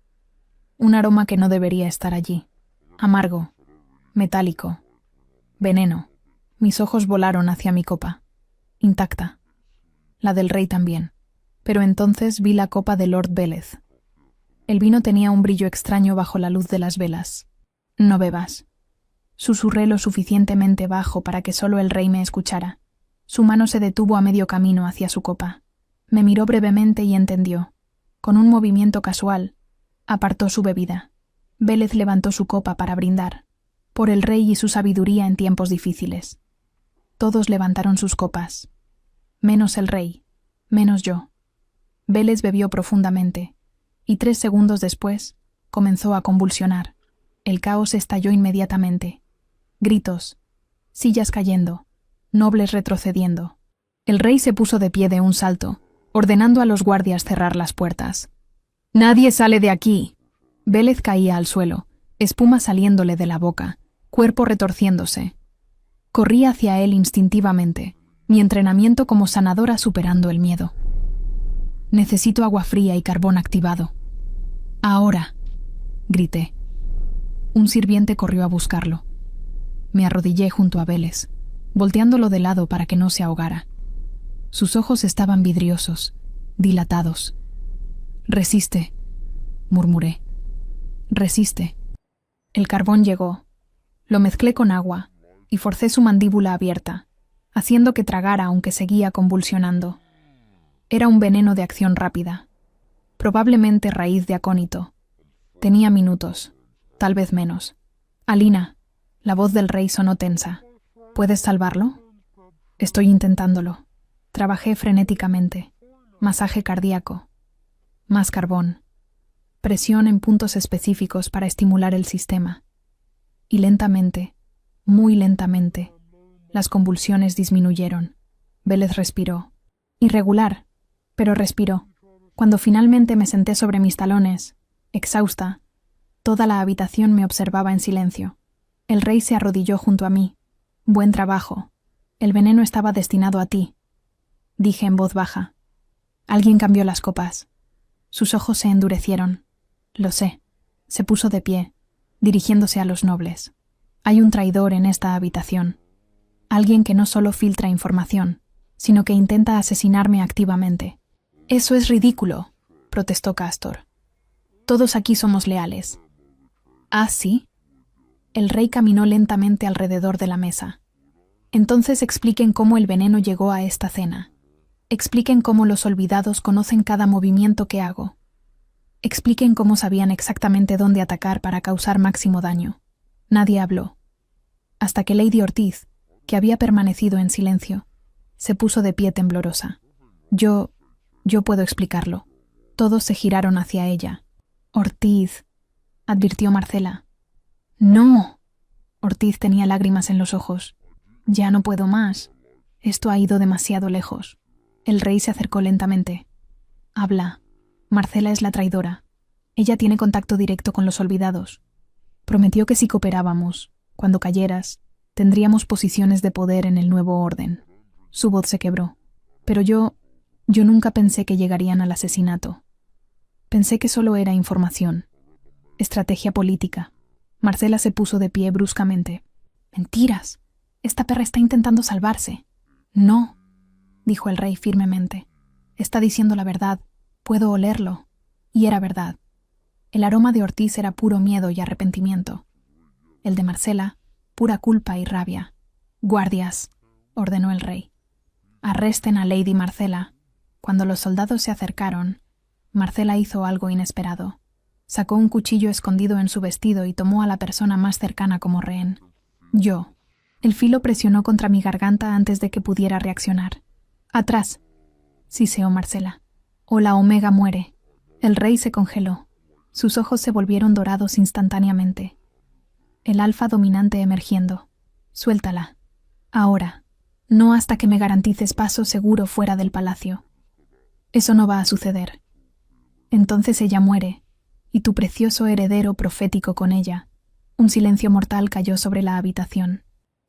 S1: Un aroma que no debería estar allí. Amargo. Metálico. Veneno. Mis ojos volaron hacia mi copa. Intacta. La del rey también. Pero entonces vi la copa de Lord Vélez. El vino tenía un brillo extraño bajo la luz de las velas. No bebas. Susurré lo suficientemente bajo para que solo el rey me escuchara. Su mano se detuvo a medio camino hacia su copa. Me miró brevemente y entendió. Con un movimiento casual, apartó su bebida. Vélez levantó su copa para brindar, por el rey y su sabiduría en tiempos difíciles. Todos levantaron sus copas. Menos el rey, menos yo. Vélez bebió profundamente, y 3 segundos después comenzó a convulsionar. El caos estalló inmediatamente. Gritos, sillas cayendo, nobles retrocediendo. El rey se puso de pie de un salto, ordenando a los guardias cerrar las puertas. «¡Nadie sale de aquí!». Vélez caía al suelo, espuma saliéndole de la boca, cuerpo retorciéndose. Corrí hacia él instintivamente, mi entrenamiento como sanadora superando el miedo. «Necesito agua fría y carbón activado». «Ahora», grité. Un sirviente corrió a buscarlo. Me arrodillé junto a Vélez, volteándolo de lado para que no se ahogara. Sus ojos estaban vidriosos, dilatados. «Resiste», murmuré. «Resiste». El carbón llegó. Lo mezclé con agua y forcé su mandíbula abierta, haciendo que tragara aunque seguía convulsionando. Era un veneno de acción rápida, probablemente raíz de acónito. Tenía minutos, tal vez menos. «Alina», la voz del rey sonó tensa. «¿Puedes salvarlo?» «Estoy intentándolo». Trabajé frenéticamente. Masaje cardíaco. Más carbón. Presión en puntos específicos para estimular el sistema. Y lentamente, muy lentamente, las convulsiones disminuyeron. Vélez respiró. Irregular, pero respiró. Cuando finalmente me senté sobre mis talones, exhausta, toda la habitación me observaba en silencio. El rey se arrodilló junto a mí. «Buen trabajo. El veneno estaba destinado a ti», dije en voz baja. Alguien cambió las copas. Sus ojos se endurecieron. Lo sé. Se puso de pie, dirigiéndose a los nobles. «Hay un traidor en esta habitación. Alguien que no solo filtra información, sino que intenta asesinarme activamente». «Eso es ridículo», protestó Castor. «Todos aquí somos leales». «¿Ah, sí?» El rey caminó lentamente alrededor de la mesa. «Entonces expliquen cómo el veneno llegó a esta cena. Expliquen cómo los olvidados conocen cada movimiento que hago. Expliquen cómo sabían exactamente dónde atacar para causar máximo daño». Nadie habló. Hasta que Lady Ortiz, que había permanecido en silencio, se puso de pie temblorosa. Yo puedo explicarlo». Todos se giraron hacia ella. «Ortiz», advirtió Marcela. «No». Ortiz tenía lágrimas en los ojos. «Ya no puedo más. Esto ha ido demasiado lejos». El rey se acercó lentamente. «Habla. Marcela es la traidora. Ella tiene contacto directo con los olvidados. Prometió que si cooperábamos, cuando cayeras, tendríamos posiciones de poder en el nuevo orden». Su voz se quebró. «Pero yo nunca pensé que llegarían al asesinato. Pensé que solo era información. Estrategia política». Marcela se puso de pie bruscamente. «Mentiras. Esta perra está intentando salvarse». «No», dijo el rey firmemente. «Está diciendo la verdad. Puedo olerlo». Y era verdad. El aroma de Ortiz era puro miedo y arrepentimiento. El de Marcela, pura culpa y rabia. «Guardias», ordenó el rey. «Arresten a Lady Marcela». Cuando los soldados se acercaron, Marcela hizo algo inesperado. Sacó un cuchillo escondido en su vestido y tomó a la persona más cercana como rehén. Yo. El filo presionó contra mi garganta antes de que pudiera reaccionar. «Atrás», siseó Marcela. «O la Omega muere». El rey se congeló. Sus ojos se volvieron dorados instantáneamente. El alfa dominante emergiendo. «Suéltala. Ahora. No hasta que me garantices paso seguro fuera del palacio». «Eso no va a suceder». «Entonces ella muere, y tu precioso heredero profético con ella». Un silencio mortal cayó sobre la habitación.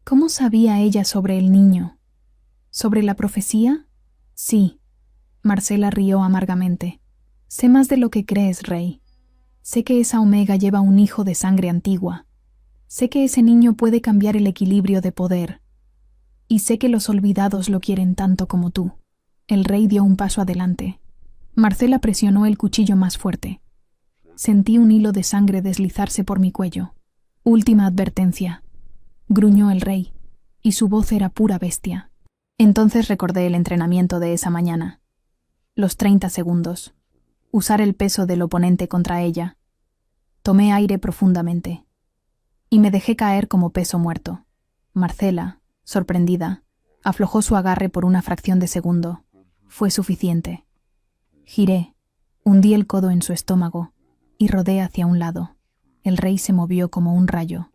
S1: ¿Cómo sabía ella sobre el niño? ¿Sobre la profecía? Sí. Marcela rió amargamente. «Sé más de lo que crees, rey. Sé que esa Omega lleva un hijo de sangre antigua. Sé que ese niño puede cambiar el equilibrio de poder. Y sé que los olvidados lo quieren tanto como tú». El rey dio un paso adelante. Marcela presionó el cuchillo más fuerte. Sentí un hilo de sangre deslizarse por mi cuello. «Última advertencia», gruñó el rey, y su voz era pura bestia. Entonces recordé el entrenamiento de esa mañana. Los 30 segundos. Usar el peso del oponente contra ella. Tomé aire profundamente. Y me dejé caer como peso muerto. Marcela, sorprendida, Aflojó su agarre por una fracción de segundo. Fue suficiente. Giré, hundí el codo en su estómago y rodé hacia un lado. El rey se movió como un rayo.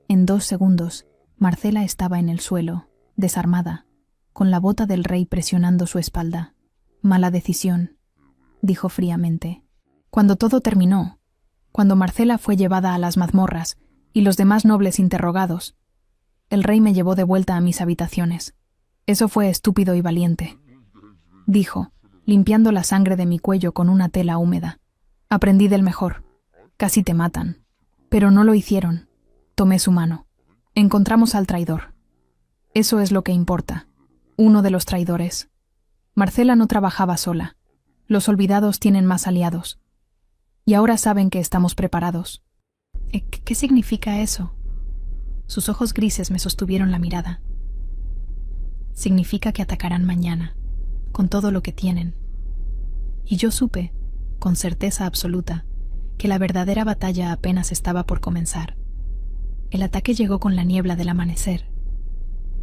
S1: En 2 segundos, Marcela estaba en el suelo, desarmada, con la bota del rey presionando su espalda. Mala decisión, dijo fríamente. Cuando todo terminó, cuando Marcela fue llevada a las mazmorras y los demás nobles interrogados, el rey me llevó de vuelta a mis habitaciones. Eso fue estúpido y valiente, dijo, limpiando la sangre de mi cuello con una tela húmeda. Aprendí del mejor. Casi te matan. Pero no lo hicieron. Tomé su mano. Encontramos al traidor. Eso es lo que importa. Uno de los traidores. Marcela no trabajaba sola. Los olvidados tienen más aliados. Y ahora saben que estamos preparados. ¿Qué significa eso? Sus ojos grises me sostuvieron la mirada. Significa que atacarán mañana, con todo lo que tienen. Y yo supe, con certeza absoluta, que la verdadera batalla apenas estaba por comenzar. El ataque llegó con la niebla del amanecer.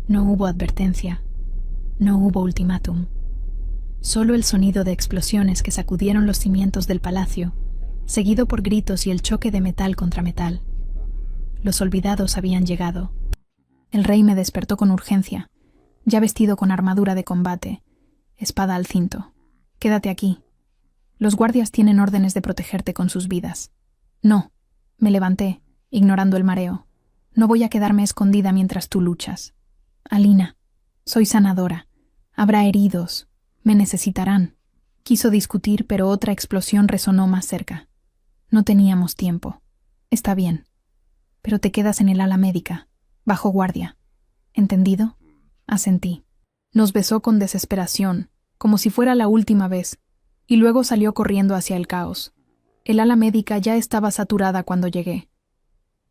S1: No hubo advertencia, no hubo ultimátum. Solo el sonido de explosiones que sacudieron los cimientos del palacio, seguido por gritos y el choque de metal contra metal. Los olvidados habían llegado. El rey me despertó con urgencia, ya vestido con armadura de combate, espada al cinto. Quédate aquí. Los guardias tienen órdenes de protegerte con sus vidas. No, me levanté, ignorando el mareo. No voy a quedarme escondida mientras tú luchas. Alina, soy sanadora. Habrá heridos. Me necesitarán. Quiso discutir, pero otra explosión resonó más cerca. No teníamos tiempo. Está bien. Pero te quedas en el ala médica, bajo guardia. ¿Entendido? Asentí. Nos besó con desesperación, como si fuera la última vez, y luego salió corriendo hacia el caos. El ala médica ya estaba saturada cuando llegué.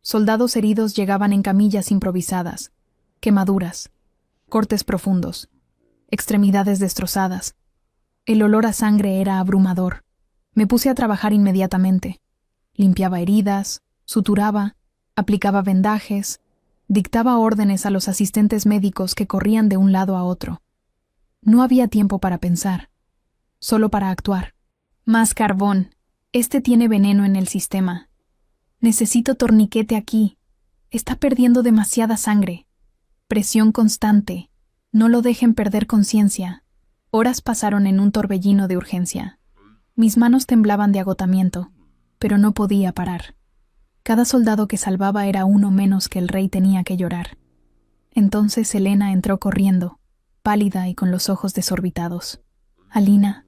S1: Soldados heridos llegaban en camillas improvisadas, quemaduras, cortes profundos, extremidades destrozadas. El olor a sangre era abrumador. Me puse a trabajar inmediatamente. Limpiaba heridas, suturaba, aplicaba vendajes, dictaba órdenes a los asistentes médicos que corrían de un lado a otro. No había tiempo para pensar, solo para actuar. Más carbón. Este tiene veneno en el sistema. Necesito torniquete aquí. Está perdiendo demasiada sangre. Presión constante. No lo dejen perder conciencia. Horas pasaron en un torbellino de urgencia. Mis manos temblaban de agotamiento, pero no podía parar. Cada soldado que salvaba era uno menos que el rey tenía que llorar. Entonces Helena entró corriendo, pálida y con los ojos desorbitados. Alina,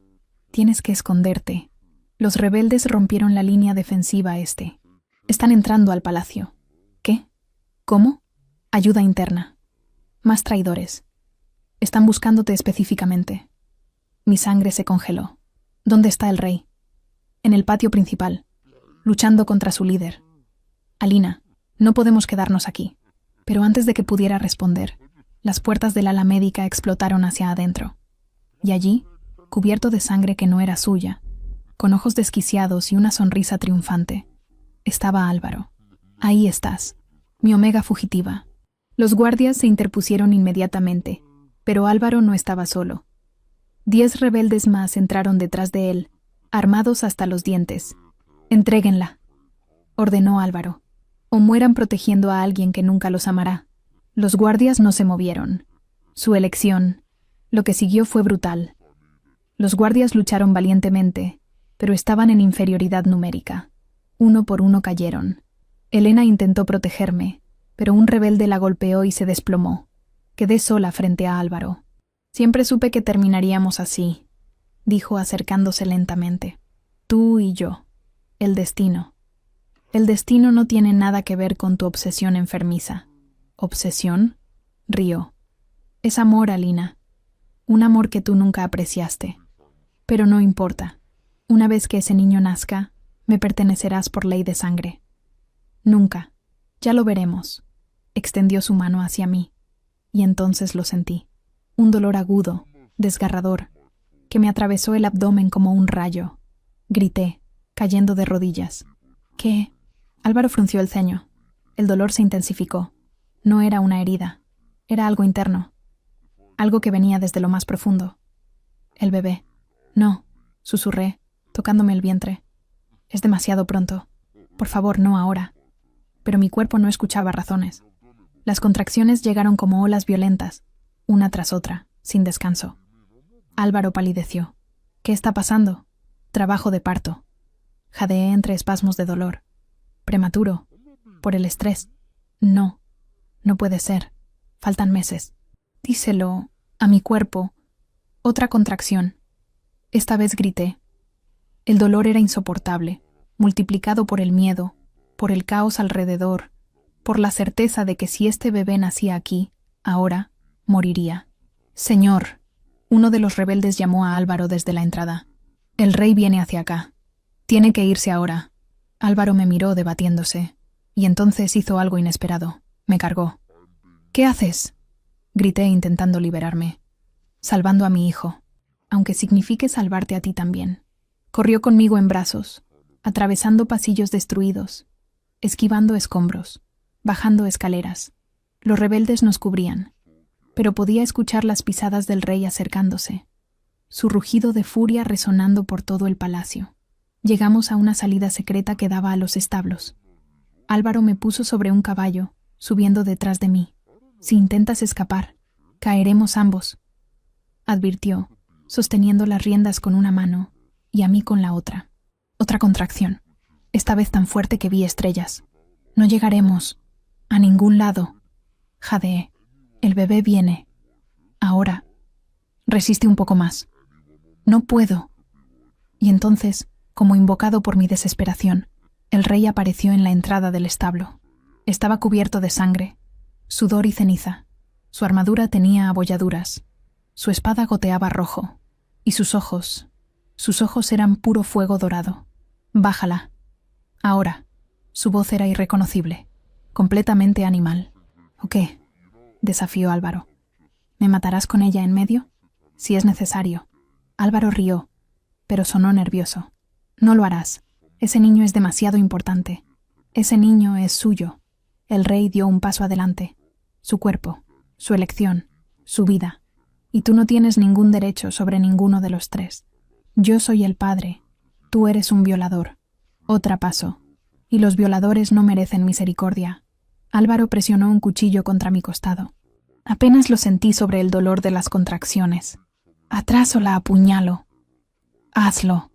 S1: tienes que esconderte. Los rebeldes rompieron la línea defensiva este. Están entrando al palacio. ¿Qué? ¿Cómo? Ayuda interna. Más traidores. Están buscándote específicamente. Mi sangre se congeló. ¿Dónde está el rey? En el patio principal, luchando contra su líder. Alina, no podemos quedarnos aquí. Pero antes de que pudiera responder, las puertas del ala médica explotaron hacia adentro. Y allí, cubierto de sangre que no era suya, con ojos desquiciados y una sonrisa triunfante, estaba Álvaro. Ahí estás, mi omega fugitiva. Los guardias se interpusieron inmediatamente, pero Álvaro no estaba solo. 10 rebeldes más entraron detrás de él, armados hasta los dientes. «Entréguenla», ordenó Álvaro, «o mueran protegiendo a alguien que nunca los amará». Los guardias no se movieron. Su elección, lo que siguió fue brutal. Los guardias lucharon valientemente, pero estaban en inferioridad numérica. Uno por uno cayeron. Helena intentó protegerme, pero un rebelde la golpeó y se desplomó. Quedé sola frente a Álvaro. «Siempre supe que terminaríamos así», dijo acercándose lentamente. «Tú y yo. El destino. El destino no tiene nada que ver con tu obsesión enfermiza». «¿Obsesión?», rió. «Es amor, Alina. Un amor que tú nunca apreciaste. Pero no importa. Una vez que ese niño nazca, me pertenecerás por ley de sangre». «Nunca. Ya lo veremos». Extendió su mano hacia mí, y entonces lo sentí. Un dolor agudo, desgarrador, que me atravesó el abdomen como un rayo. Grité, cayendo de rodillas. «¿Qué?» Álvaro frunció el ceño. El dolor se intensificó. No era una herida. Era algo interno. algo que venía desde lo más profundo. El bebé. No, susurré, tocándome el vientre. Es demasiado pronto. Por favor, no ahora. Pero mi cuerpo no escuchaba razones. Las contracciones llegaron como olas violentas, una tras otra, sin descanso. Álvaro palideció. ¿Qué está pasando? Trabajo de parto. Jadeé entre espasmos de dolor. Prematuro. Por el estrés. No. No puede ser. Faltan meses. Díselo a mi cuerpo. Otra contracción. Esta vez grité. El dolor era insoportable, multiplicado por el miedo, por el caos alrededor, por la certeza de que si este bebé nacía aquí, ahora, moriría. Señor, uno de los rebeldes llamó a Álvaro desde la entrada. El rey viene hacia acá. Tiene que irse ahora. Álvaro me miró debatiéndose, y entonces hizo algo inesperado. Me cargó. ¿Qué haces? Grité intentando liberarme. Salvando a mi hijo, aunque signifique salvarte a ti también. Corrió conmigo en brazos, atravesando pasillos destruidos, esquivando escombros, bajando escaleras. Los rebeldes nos cubrían, pero podía escuchar las pisadas del rey acercándose, su rugido de furia resonando por todo el palacio. Llegamos a una salida secreta que daba a los establos. Álvaro me puso sobre un caballo, subiendo detrás de mí. Si intentas escapar, caeremos ambos, advirtió, sosteniendo las riendas con una mano y a mí con la otra. Otra contracción, esta vez tan fuerte que vi estrellas. No llegaremos a ningún lado. Jadeé. El bebé viene. Ahora. Resiste un poco más. No puedo. Y entonces, como invocado por mi desesperación, el rey apareció en la entrada del establo. Estaba cubierto de sangre, sudor y ceniza. Su armadura tenía abolladuras. Su espada goteaba rojo. Y sus ojos eran puro fuego dorado. Bájala. Ahora. Su voz era irreconocible, completamente animal. ¿O qué? Desafió Álvaro. ¿Me matarás con ella en medio? Si es necesario. Álvaro rió, pero sonó nervioso. No lo harás. Ese niño es demasiado importante. Ese niño es suyo. El rey dio un paso adelante. Su cuerpo, su elección, su vida. Y tú no tienes ningún derecho sobre ninguno de los tres. Yo soy el padre. Tú eres un violador. Otra paso. Y los violadores no merecen misericordia. Álvaro presionó un cuchillo contra mi costado. Apenas lo sentí sobre el dolor de las contracciones. Atrás o la apuñalo. Hazlo,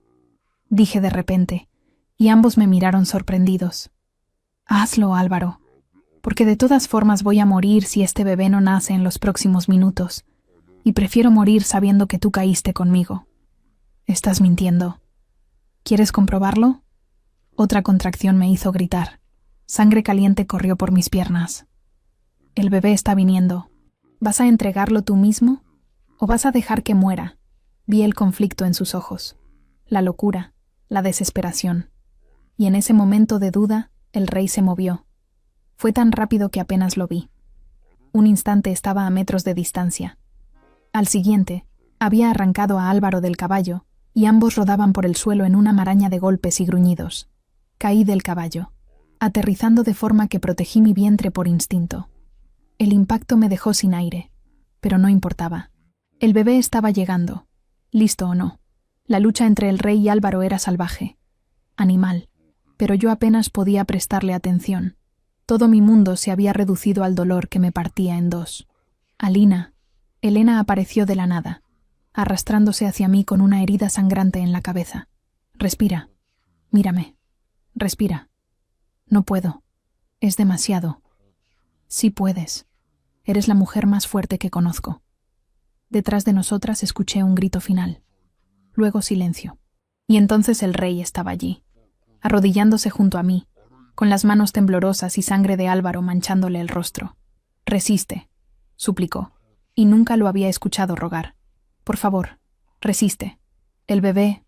S1: dije de repente, y ambos me miraron sorprendidos. Hazlo, Álvaro, porque de todas formas voy a morir si este bebé no nace en los próximos minutos, y prefiero morir sabiendo que tú caíste conmigo. Estás mintiendo. ¿Quieres comprobarlo? Otra contracción me hizo gritar. Sangre caliente corrió por mis piernas. El bebé está viniendo. ¿Vas a entregarlo tú mismo? ¿O vas a dejar que muera? Vi el conflicto en sus ojos, la locura, la desesperación. Y en ese momento de duda, el rey se movió. Fue tan rápido que apenas lo vi. Un instante estaba a metros de distancia. Al siguiente, había arrancado a Álvaro del caballo, y ambos rodaban por el suelo en una maraña de golpes y gruñidos. Caí del caballo, aterrizando de forma que protegí mi vientre por instinto. El impacto me dejó sin aire, pero no importaba. El bebé estaba llegando, listo o no. La lucha entre el rey y Álvaro era salvaje, animal, pero yo apenas podía prestarle atención. Todo mi mundo se había reducido al dolor que me partía en dos. Elena apareció de la nada, arrastrándose hacia mí con una herida sangrante en la cabeza. Respira. Mírame. Respira. No puedo. Es demasiado. Sí puedes. Eres la mujer más fuerte que conozco. Detrás de nosotras escuché un grito final. Luego silencio. Y entonces el rey estaba allí, arrodillándose junto a mí, con las manos temblorosas y sangre de Álvaro manchándole el rostro. Resiste, suplicó, y nunca lo había escuchado rogar. Por favor, resiste. El bebé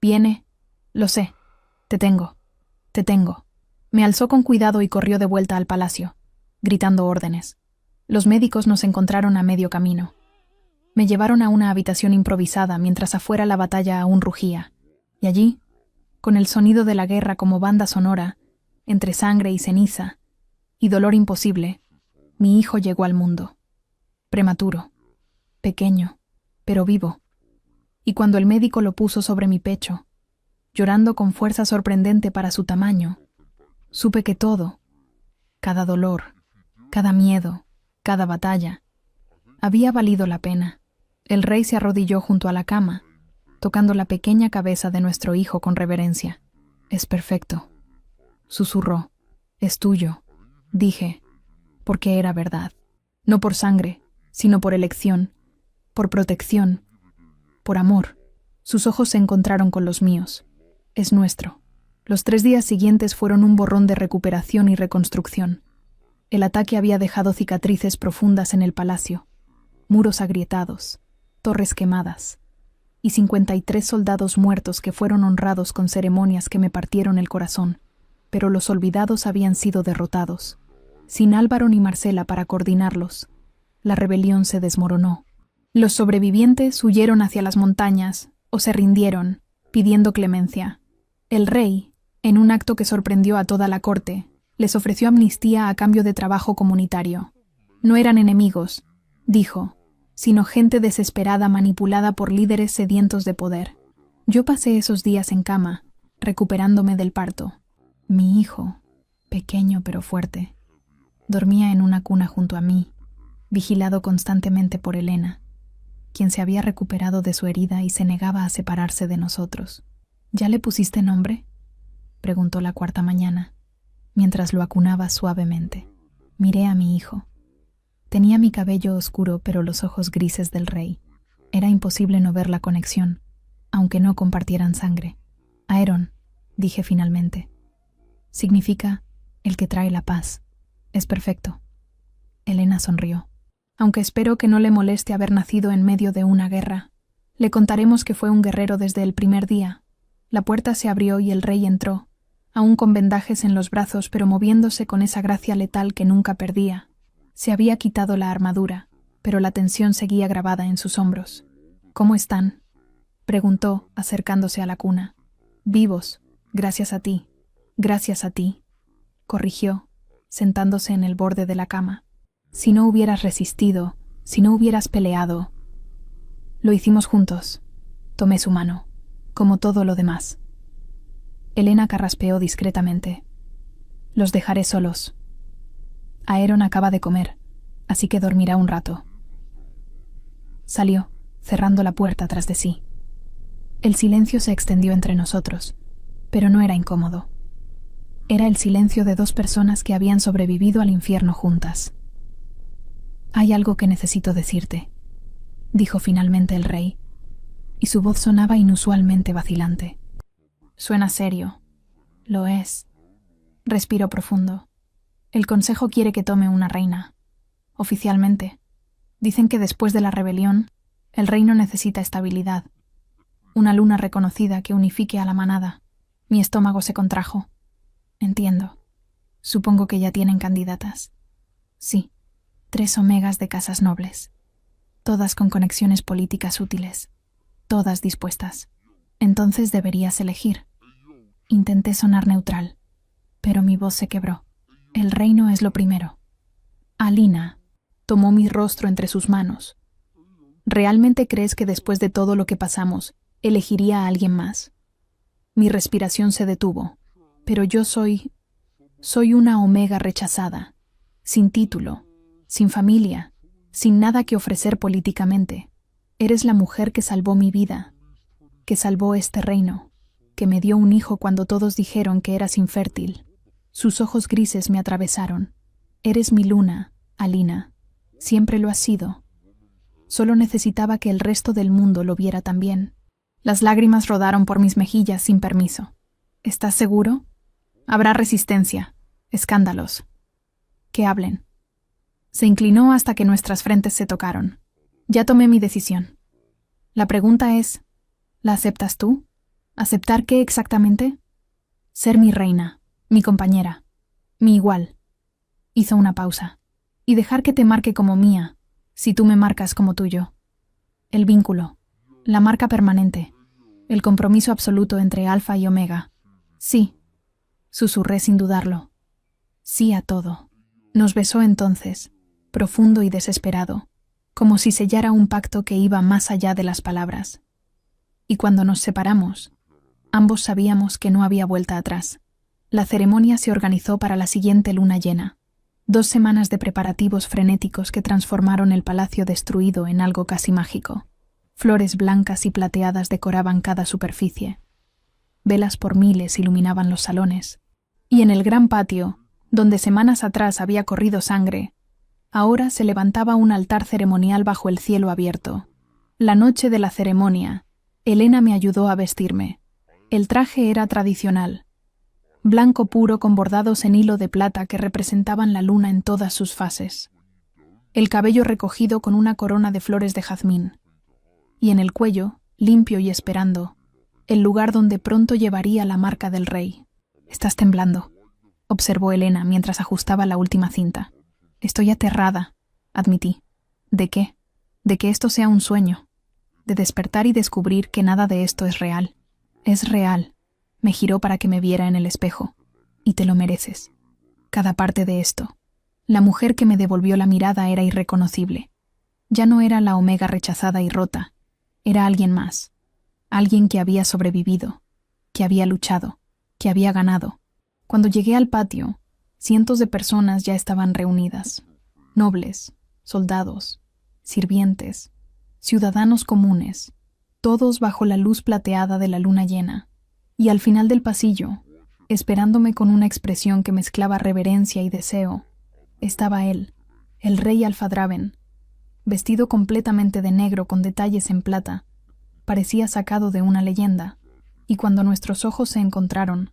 S1: viene. Lo sé. Te tengo. Te tengo. Me alzó con cuidado y corrió de vuelta al palacio, gritando órdenes. Los médicos nos encontraron a medio camino. Me llevaron a una habitación improvisada mientras afuera la batalla aún rugía, y allí, con el sonido de la guerra como banda sonora, entre sangre y ceniza, y dolor imposible, mi hijo llegó al mundo. Prematuro. pequeño, pero vivo. Y cuando el médico lo puso sobre mi pecho, llorando con fuerza sorprendente para su tamaño, supe que todo, cada dolor, cada miedo, cada batalla, había valido la pena. El rey se arrodilló junto a la cama, tocando la pequeña cabeza de nuestro hijo con reverencia. «Es perfecto», susurró. «Es tuyo», dije, porque era verdad. No por sangre, sino por elección, por protección, por amor. Sus ojos se encontraron con los míos. «Es nuestro». Los 3 días siguientes fueron un borrón de recuperación y reconstrucción. El ataque había dejado cicatrices profundas en el palacio, muros agrietados, torres quemadas, y 53 soldados muertos que fueron honrados con ceremonias que me partieron el corazón, pero los olvidados habían sido derrotados. Sin Álvaro ni Marcela para coordinarlos, la rebelión se desmoronó. Los sobrevivientes huyeron hacia las montañas o se rindieron, pidiendo clemencia. El rey, en un acto que sorprendió a toda la corte, les ofreció amnistía a cambio de trabajo comunitario. No eran enemigos, dijo, sino gente desesperada manipulada por líderes sedientos de poder. Yo pasé esos días en cama, recuperándome del parto. Mi hijo, pequeño pero fuerte, dormía en una cuna junto a mí, vigilado constantemente por Elena, quien se había recuperado de su herida y se negaba a separarse de nosotros. «¿Ya le pusiste nombre?», preguntó la 4ª mañana, mientras lo acunaba suavemente. Miré a mi hijo. Tenía mi cabello oscuro pero los ojos grises del rey. Era imposible no ver la conexión, aunque no compartieran sangre. «Aeron», dije finalmente. «Significa el que trae la paz. Es perfecto». Elena sonrió. «Aunque espero que no le moleste haber nacido en medio de una guerra. Le contaremos que fue un guerrero desde el primer día». La puerta se abrió y el rey entró, aún con vendajes en los brazos pero moviéndose con esa gracia letal que nunca perdía. Se había quitado la armadura, pero la tensión seguía grabada en sus hombros. «¿Cómo están?», preguntó, acercándose a la cuna. «Vivos, gracias a ti. Gracias a ti», corrigió, sentándose en el borde de la cama. «Si no hubieras resistido, si no hubieras peleado». «Lo hicimos juntos». Tomé su mano, como todo lo demás. Elena carraspeó discretamente. «Los dejaré solos. Aeron acaba de comer, así que dormirá un rato». Salió, cerrando la puerta tras de sí. El silencio se extendió entre nosotros, pero no era incómodo. Era el silencio de 2 personas que habían sobrevivido al infierno juntas. «Hay algo que necesito decirte», dijo finalmente el rey, y su voz sonaba inusualmente vacilante. «Suena serio». «Lo es». Respiro profundo. «El consejo quiere que tome una reina. Oficialmente. Dicen que después de la rebelión, el reino necesita estabilidad. Una luna reconocida que unifique a la manada». Mi estómago se contrajo. «Entiendo. Supongo que ya tienen candidatas». «Sí. 3 omegas de casas nobles. Todas con conexiones políticas útiles. Todas dispuestas. Entonces deberías elegir». Intenté sonar neutral, pero mi voz se quebró. «El reino es lo primero». Alina tomó mi rostro entre sus manos. «¿Realmente crees que después de todo lo que pasamos, elegiría a alguien más?» Mi respiración se detuvo. «Pero yo soy una omega rechazada, sin título, sin familia, sin nada que ofrecer políticamente. Eres la mujer que salvó mi vida, que salvó este reino, que me dio un hijo cuando todos dijeron que eras infértil». Sus ojos grises me atravesaron. «Eres mi luna, Alina. Siempre lo has sido. Solo necesitaba que el resto del mundo lo viera también». Las lágrimas rodaron por mis mejillas sin permiso. «¿Estás seguro? Habrá resistencia, escándalos. Que hablen». Se inclinó hasta que nuestras frentes se tocaron. «Ya tomé mi decisión. La pregunta es, ¿la aceptas tú? ¿Aceptar qué exactamente?» «Ser mi reina, mi compañera, mi igual». Hizo una pausa. «Y dejar que te marque como mía, si tú me marcas como tuyo. El vínculo, la marca permanente, el compromiso absoluto entre Alfa y Omega. Sí», susurré sin dudarlo. «Sí a todo». Nos besó entonces, profundo y desesperado, como si sellara un pacto que iba más allá de las palabras. Y cuando nos separamos, ambos sabíamos que no había vuelta atrás. La ceremonia se organizó para la siguiente luna llena. 2 semanas de preparativos frenéticos que transformaron el palacio destruido en algo casi mágico. Flores blancas y plateadas decoraban cada superficie. Velas por miles iluminaban los salones. Y en el gran patio, donde semanas atrás había corrido sangre, ahora se levantaba un altar ceremonial bajo el cielo abierto. La noche de la ceremonia, Helena me ayudó a vestirme. El traje era tradicional, blanco puro con bordados en hilo de plata que representaban la luna en todas sus fases. El cabello recogido con una corona de flores de jazmín. Y en el cuello, limpio y esperando, el lugar donde pronto llevaría la marca del rey. «Estás temblando», observó Helena mientras ajustaba la última cinta. «Estoy aterrada», admití. «¿De qué? De que esto sea un sueño. De despertar y descubrir que nada de esto es real». «Es real», me giró para que me viera en el espejo. «Y te lo mereces. Cada parte de esto». La mujer que me devolvió la mirada era irreconocible. Ya no era la Omega rechazada y rota. Era alguien más. Alguien que había sobrevivido, que había luchado, que había ganado. Cuando llegué al patio, cientos de personas ya estaban reunidas. Nobles, soldados, sirvientes, ciudadanos comunes, todos bajo la luz plateada de la luna llena. Y al final del pasillo, esperándome con una expresión que mezclaba reverencia y deseo, estaba él, el rey Alfadraben, vestido completamente de negro con detalles en plata. Parecía sacado de una leyenda, y cuando nuestros ojos se encontraron,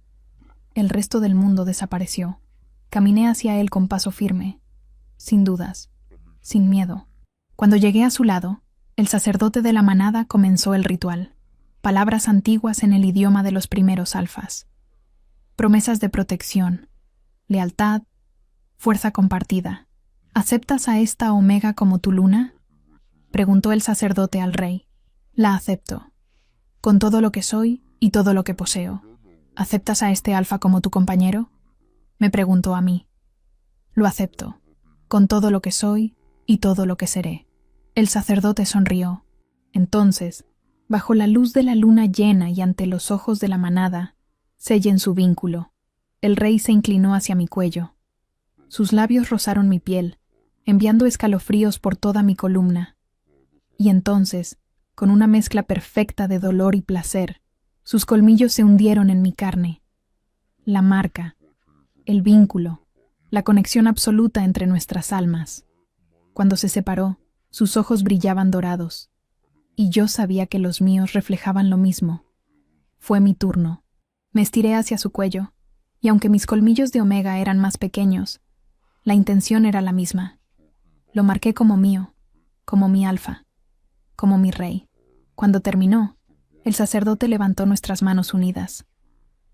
S1: el resto del mundo desapareció. Caminé hacia él con paso firme, sin dudas, sin miedo. Cuando llegué a su lado, el sacerdote de la manada comenzó el ritual. Palabras antiguas en el idioma de los primeros alfas. Promesas de protección, lealtad, fuerza compartida. ¿Aceptas a esta Omega como tu luna?, preguntó el sacerdote al rey. La acepto, con todo lo que soy y todo lo que poseo. ¿Aceptas a este alfa como tu compañero?, me preguntó a mí. Lo acepto, con todo lo que soy y todo lo que seré. El sacerdote sonrió. Entonces, bajo la luz de la luna llena y ante los ojos de la manada, sellen su vínculo. El rey se inclinó hacia mi cuello. Sus labios rozaron mi piel, enviando escalofríos por toda mi columna. Y entonces, con una mezcla perfecta de dolor y placer, sus colmillos se hundieron en mi carne. La marca, el vínculo, la conexión absoluta entre nuestras almas. Cuando se separó, sus ojos brillaban dorados, y yo sabía que los míos reflejaban lo mismo. Fue mi turno. Me estiré hacia su cuello, y aunque mis colmillos de Omega eran más pequeños, la intención era la misma. Lo marqué como mío, como mi alfa, como mi rey. Cuando terminó, el sacerdote levantó nuestras manos unidas.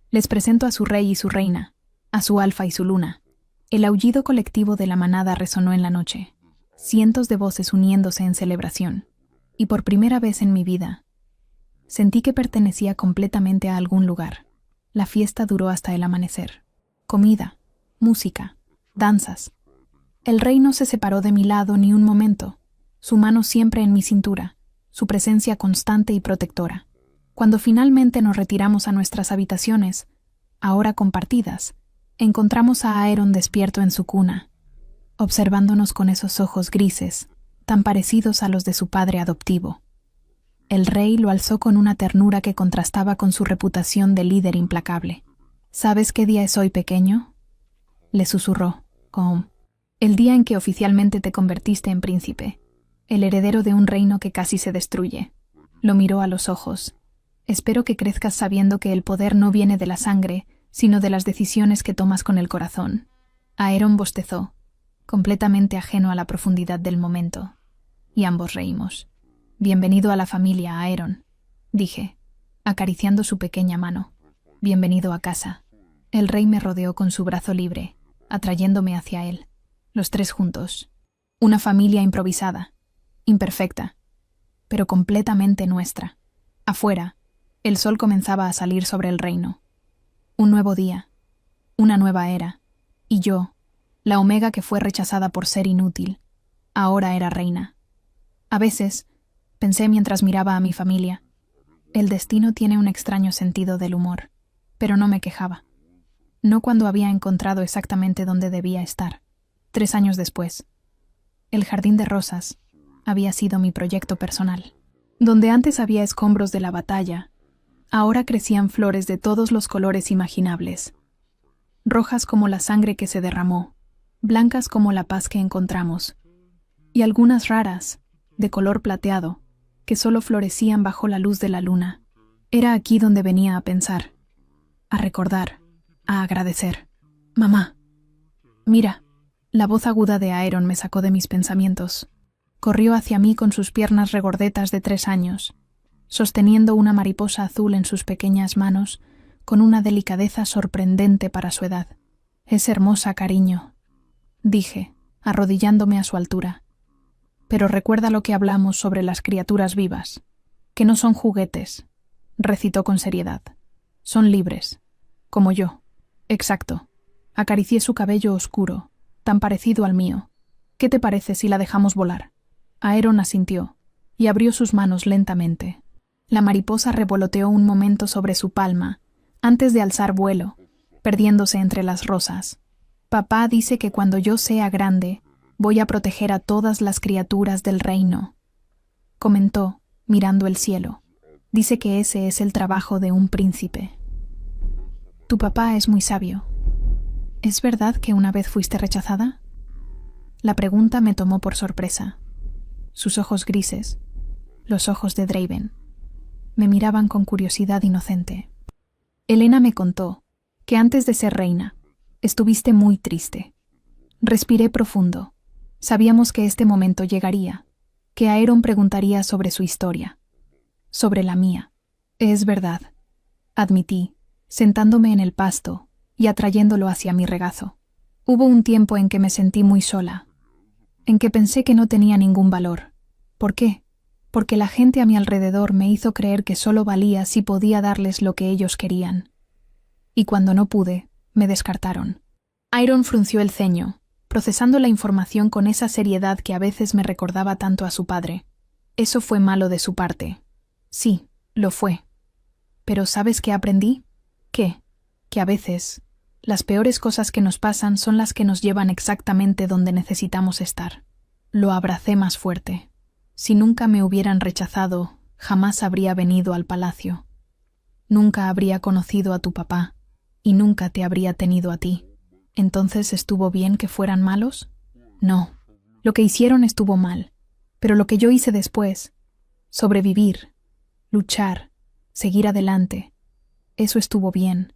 S1: Les presento a su rey y su reina, a su alfa y su luna. El aullido colectivo de la manada resonó en la noche, cientos de voces uniéndose en celebración, y por primera vez en mi vida, sentí que pertenecía completamente a algún lugar. La fiesta duró hasta el amanecer. Comida, música, danzas. El rey no se separó de mi lado ni un momento, su mano siempre en mi cintura, su presencia constante y protectora. Cuando finalmente nos retiramos a nuestras habitaciones, ahora compartidas, encontramos a Aeron despierto en su cuna, observándonos con esos ojos grises, tan parecidos a los de su padre adoptivo. El rey lo alzó con una ternura que contrastaba con su reputación de líder implacable. «¿Sabes qué día es hoy, pequeño?», le susurró, como «el día en que oficialmente te convertiste en príncipe, el heredero de un reino que casi se destruye». Lo miró a los ojos. «Espero que crezcas sabiendo que el poder no viene de la sangre, sino de las decisiones que tomas con el corazón». Aeron bostezó, completamente ajeno a la profundidad del momento, y ambos reímos. «Bienvenido a la familia, Aeron», dije, acariciando su pequeña mano. «Bienvenido a casa». El rey me rodeó con su brazo libre, atrayéndome hacia él. Los tres juntos. Una familia improvisada, imperfecta, pero completamente nuestra. Afuera, el sol comenzaba a salir sobre el reino. Un nuevo día, una nueva era, y yo, la Omega que fue rechazada por ser inútil, ahora era reina. A veces, pensé mientras miraba a mi familia, el destino tiene un extraño sentido del humor, pero no me quejaba. No cuando había encontrado exactamente dónde debía estar. 3 años después, el jardín de rosas había sido mi proyecto personal. Donde antes había escombros de la batalla, ahora crecían flores de todos los colores imaginables. Rojas como la sangre que se derramó, blancas como la paz que encontramos, y algunas raras, de color plateado, que solo florecían bajo la luz de la luna. Era aquí donde venía a pensar, a recordar, a agradecer. Mamá, mira. La voz aguda de Aeron me sacó de mis pensamientos. Corrió hacia mí con sus piernas regordetas de 3 años, sosteniendo una mariposa azul en sus pequeñas manos, con una delicadeza sorprendente para su edad. «Es hermosa, cariño», dije, arrodillándome a su altura. «Pero recuerda lo que hablamos sobre las criaturas vivas, que no son juguetes», recitó con seriedad. «Son libres, como yo». «Exacto». Acaricié su cabello oscuro, tan parecido al mío. «¿Qué te parece si la dejamos volar?» Aeron asintió y abrió sus manos lentamente. La mariposa revoloteó un momento sobre su palma, antes de alzar vuelo, perdiéndose entre las rosas. «Papá dice que cuando yo sea grande, voy a proteger a todas las criaturas del reino», comentó, mirando el cielo. «Dice que ese es el trabajo de un príncipe». «Tu papá es muy sabio. ¿Es verdad que una vez fuiste rechazada?» La pregunta me tomó por sorpresa. Sus ojos grises, los ojos de Draven, me miraban con curiosidad inocente. Helena me contó que antes de ser reina, estuviste muy triste. Respiré profundo. Sabíamos que este momento llegaría, que Aeron preguntaría sobre su historia, sobre la mía. «Es verdad», admití, sentándome en el pasto y atrayéndolo hacia mi regazo. Hubo un tiempo en que me sentí muy sola, en que pensé que no tenía ningún valor. ¿Por qué? Porque la gente a mi alrededor me hizo creer que solo valía si podía darles lo que ellos querían. Y cuando no pude, me descartaron. Aeron frunció el ceño, procesando la información con esa seriedad que a veces me recordaba tanto a su padre. Eso fue malo de su parte. Sí, lo fue. Pero ¿sabes qué aprendí? ¿Qué? Que a veces las peores cosas que nos pasan son las que nos llevan exactamente donde necesitamos estar. Lo abracé más fuerte. Si nunca me hubieran rechazado, jamás habría venido al palacio. Nunca habría conocido a tu papá, y nunca te habría tenido a ti. ¿Entonces estuvo bien que fueran malos? No. Lo que hicieron estuvo mal. Pero lo que yo hice después, sobrevivir, luchar, seguir adelante, eso estuvo bien.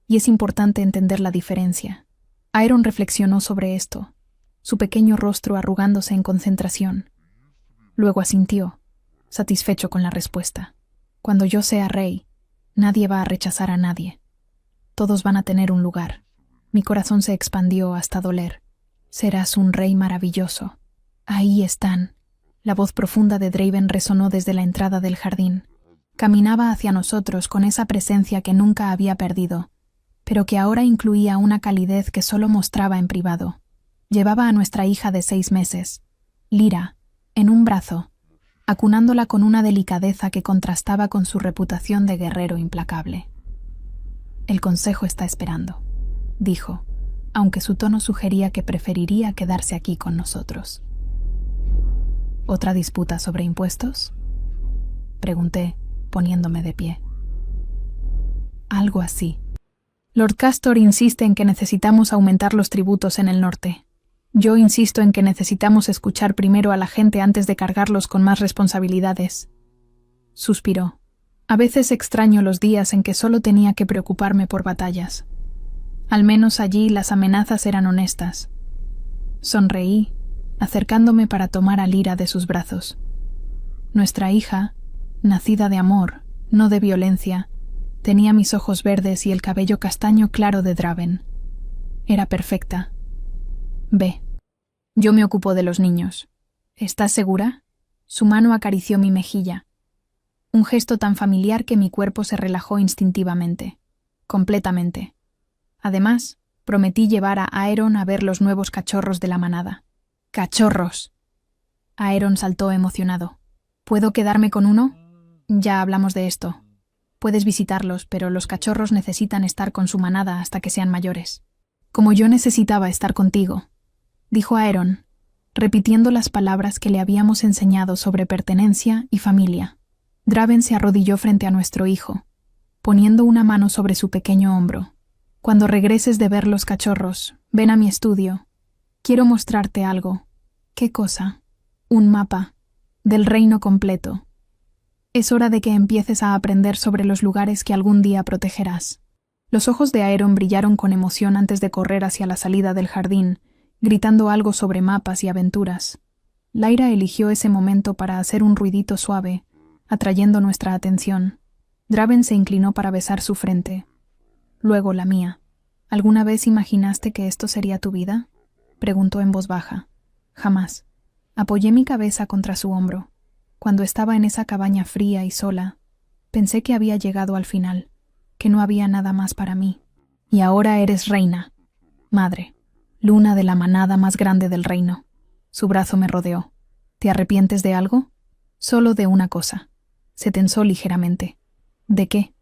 S1: Y es importante entender la diferencia. Aeron reflexionó sobre esto, su pequeño rostro arrugándose en concentración. Luego asintió, satisfecho con la respuesta. Cuando yo sea rey, nadie va a rechazar a nadie. Todos van a tener un lugar. Mi corazón se expandió hasta doler. Serás un rey maravilloso. Ahí están. La voz profunda de Draven resonó desde la entrada del jardín. Caminaba hacia nosotros con esa presencia que nunca había perdido, pero que ahora incluía una calidez que solo mostraba en privado. Llevaba a nuestra hija de 6 meses, Lyra, en un brazo, acunándola con una delicadeza que contrastaba con su reputación de guerrero implacable. «El consejo está esperando», dijo, aunque su tono sugería que preferiría quedarse aquí con nosotros. «¿Otra disputa sobre impuestos?», pregunté, poniéndome de pie. «Algo así. Lord Castor insiste en que necesitamos aumentar los tributos en el norte. Yo insisto en que necesitamos escuchar primero a la gente antes de cargarlos con más responsabilidades». Suspiró. «A veces extraño los días en que solo tenía que preocuparme por batallas. Al menos allí las amenazas eran honestas». Sonreí, acercándome para tomar a Lyra de sus brazos. Nuestra hija, nacida de amor, no de violencia, tenía mis ojos verdes y el cabello castaño claro de Draven. Era perfecta. «Ve. Yo me ocupo de los niños. ¿Estás segura?» Su mano acarició mi mejilla. Un gesto tan familiar que mi cuerpo se relajó instintivamente. Completamente. Además, prometí llevar a Aeron a ver los nuevos cachorros de la manada. «¡Cachorros!». Aeron saltó emocionado. ¿Puedo quedarme con uno? Ya hablamos de esto. Puedes visitarlos, pero los cachorros necesitan estar con su manada hasta que sean mayores. Como yo necesitaba estar contigo, dijo Aeron, repitiendo las palabras que le habíamos enseñado sobre pertenencia y familia. Draven se arrodilló frente a nuestro hijo, poniendo una mano sobre su pequeño hombro. Cuando regreses de ver los cachorros, ven a mi estudio. Quiero mostrarte algo. ¿Qué cosa? Un mapa del reino completo. Es hora de que empieces a aprender sobre los lugares que algún día protegerás. Los ojos de Aeron brillaron con emoción antes de correr hacia la salida del jardín, gritando algo sobre mapas y aventuras. Lyra eligió ese momento para hacer un ruidito suave, atrayendo nuestra atención. Draven se inclinó para besar su frente. Luego la mía. ¿Alguna vez imaginaste que esto sería tu vida? Preguntó en voz baja. Jamás. Apoyé mi cabeza contra su hombro. Cuando estaba en esa cabaña fría y sola, pensé que había llegado al final, que no había nada más para mí. Y ahora eres reina, madre, luna de la manada más grande del reino. Su brazo me rodeó. ¿Te arrepientes de algo? Solo de una cosa. Se tensó ligeramente. ¿De qué?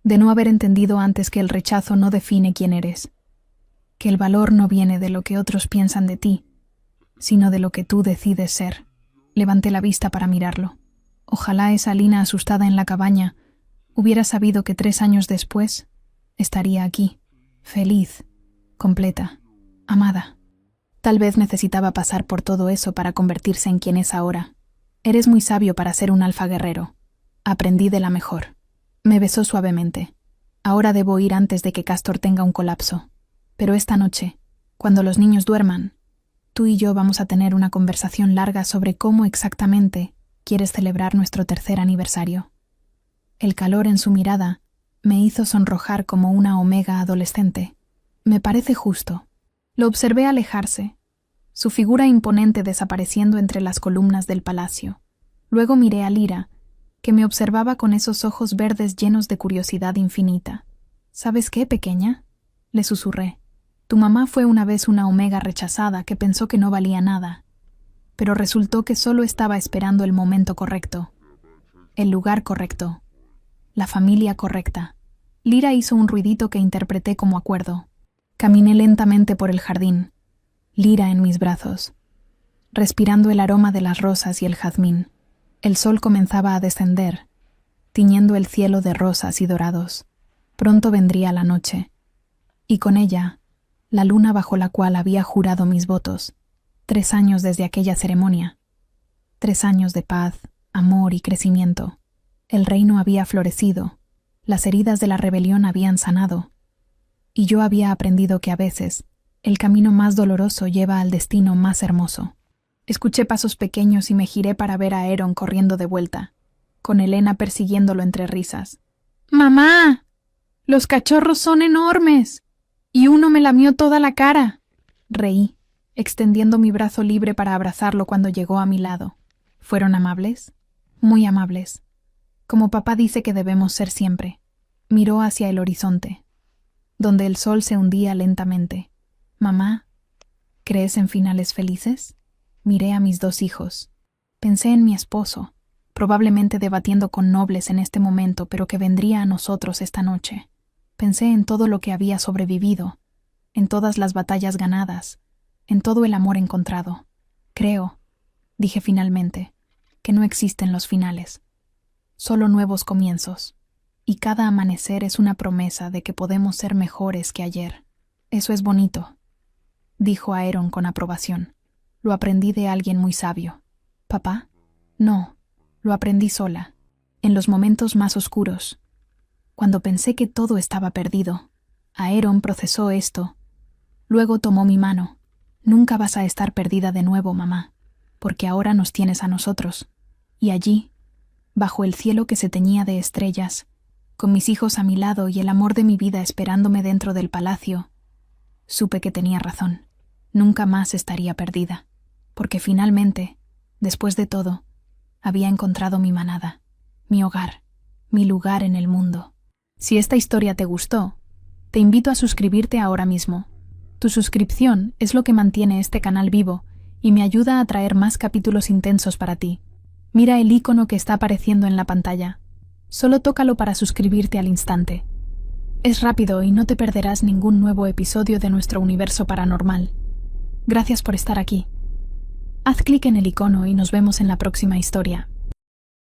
S1: De no haber entendido antes que el rechazo no define quién eres. Que el valor no viene de lo que otros piensan de ti, sino de lo que tú decides ser. Levanté la vista para mirarlo. Ojalá esa Lina asustada en la cabaña hubiera sabido que 3 años después estaría aquí, feliz, completa, amada. Tal vez necesitaba pasar por todo eso para convertirse en quien es ahora. Eres muy sabio para ser un alfa guerrero. Aprendí de la mejor. Me besó suavemente. Ahora debo ir antes de que Castor tenga un colapso. Pero esta noche, cuando los niños duerman, tú y yo vamos a tener una conversación larga sobre cómo exactamente quieres celebrar nuestro 3er aniversario. El calor en su mirada me hizo sonrojar como una omega adolescente. Me parece justo. Lo observé alejarse, su figura imponente desapareciendo entre las columnas del palacio. Luego miré a Lyra, que me observaba con esos ojos verdes llenos de curiosidad infinita. ¿Sabes qué, pequeña?, le susurré. Tu mamá fue una vez una omega rechazada que pensó que no valía nada, pero resultó que solo estaba esperando el momento correcto, el lugar correcto, la familia correcta. Lyra hizo un ruidito que interpreté como acuerdo. Caminé lentamente por el jardín, Lyra en mis brazos, respirando el aroma de las rosas y el jazmín. El sol comenzaba a descender, tiñendo el cielo de rosas y dorados. Pronto vendría la noche, y con ella la luna bajo la cual había jurado mis votos. 3 años desde aquella ceremonia. 3 años de paz, amor y crecimiento. El reino había florecido, las heridas de la rebelión habían sanado, y yo había aprendido que a veces el camino más doloroso lleva al destino más hermoso. Escuché pasos pequeños y me giré para ver a Aeron corriendo de vuelta, con Helena persiguiéndolo entre risas. ¡Mamá! ¡Los cachorros son enormes! Y uno me lamió toda la cara. Reí, extendiendo mi brazo libre para abrazarlo cuando llegó a mi lado. ¿Fueron amables? Muy amables. Como papá dice que debemos ser siempre. Miró hacia el horizonte, donde el sol se hundía lentamente. Mamá, ¿crees en finales felices? Miré a mis 2 hijos. Pensé en mi esposo, probablemente debatiendo con nobles en este momento, pero que vendría a nosotros esta noche. Pensé en todo lo que había sobrevivido, en todas las batallas ganadas, en todo el amor encontrado. Creo, dije finalmente, que no existen los finales, solo nuevos comienzos, y cada amanecer es una promesa de que podemos ser mejores que ayer. Eso es bonito, dijo Aeron con aprobación. Lo aprendí de alguien muy sabio. ¿Papá? No, lo aprendí sola, en los momentos más oscuros. Cuando pensé que todo estaba perdido, Aeron procesó esto. Luego tomó mi mano. Nunca vas a estar perdida de nuevo, mamá, porque ahora nos tienes a nosotros. Y allí, bajo el cielo que se teñía de estrellas, con mis hijos a mi lado y el amor de mi vida esperándome dentro del palacio, supe que tenía razón. Nunca más estaría perdida, porque finalmente, después de todo, había encontrado mi manada, mi hogar, mi lugar en el mundo. Si esta historia te gustó, te invito a suscribirte ahora mismo. Tu suscripción es lo que mantiene este canal vivo y me ayuda a traer más capítulos intensos para ti. Mira el icono que está apareciendo en la pantalla. Solo tócalo para suscribirte al instante. Es rápido y no te perderás ningún nuevo episodio de nuestro universo paranormal. Gracias por estar aquí. Haz clic en el icono y nos vemos en la próxima historia.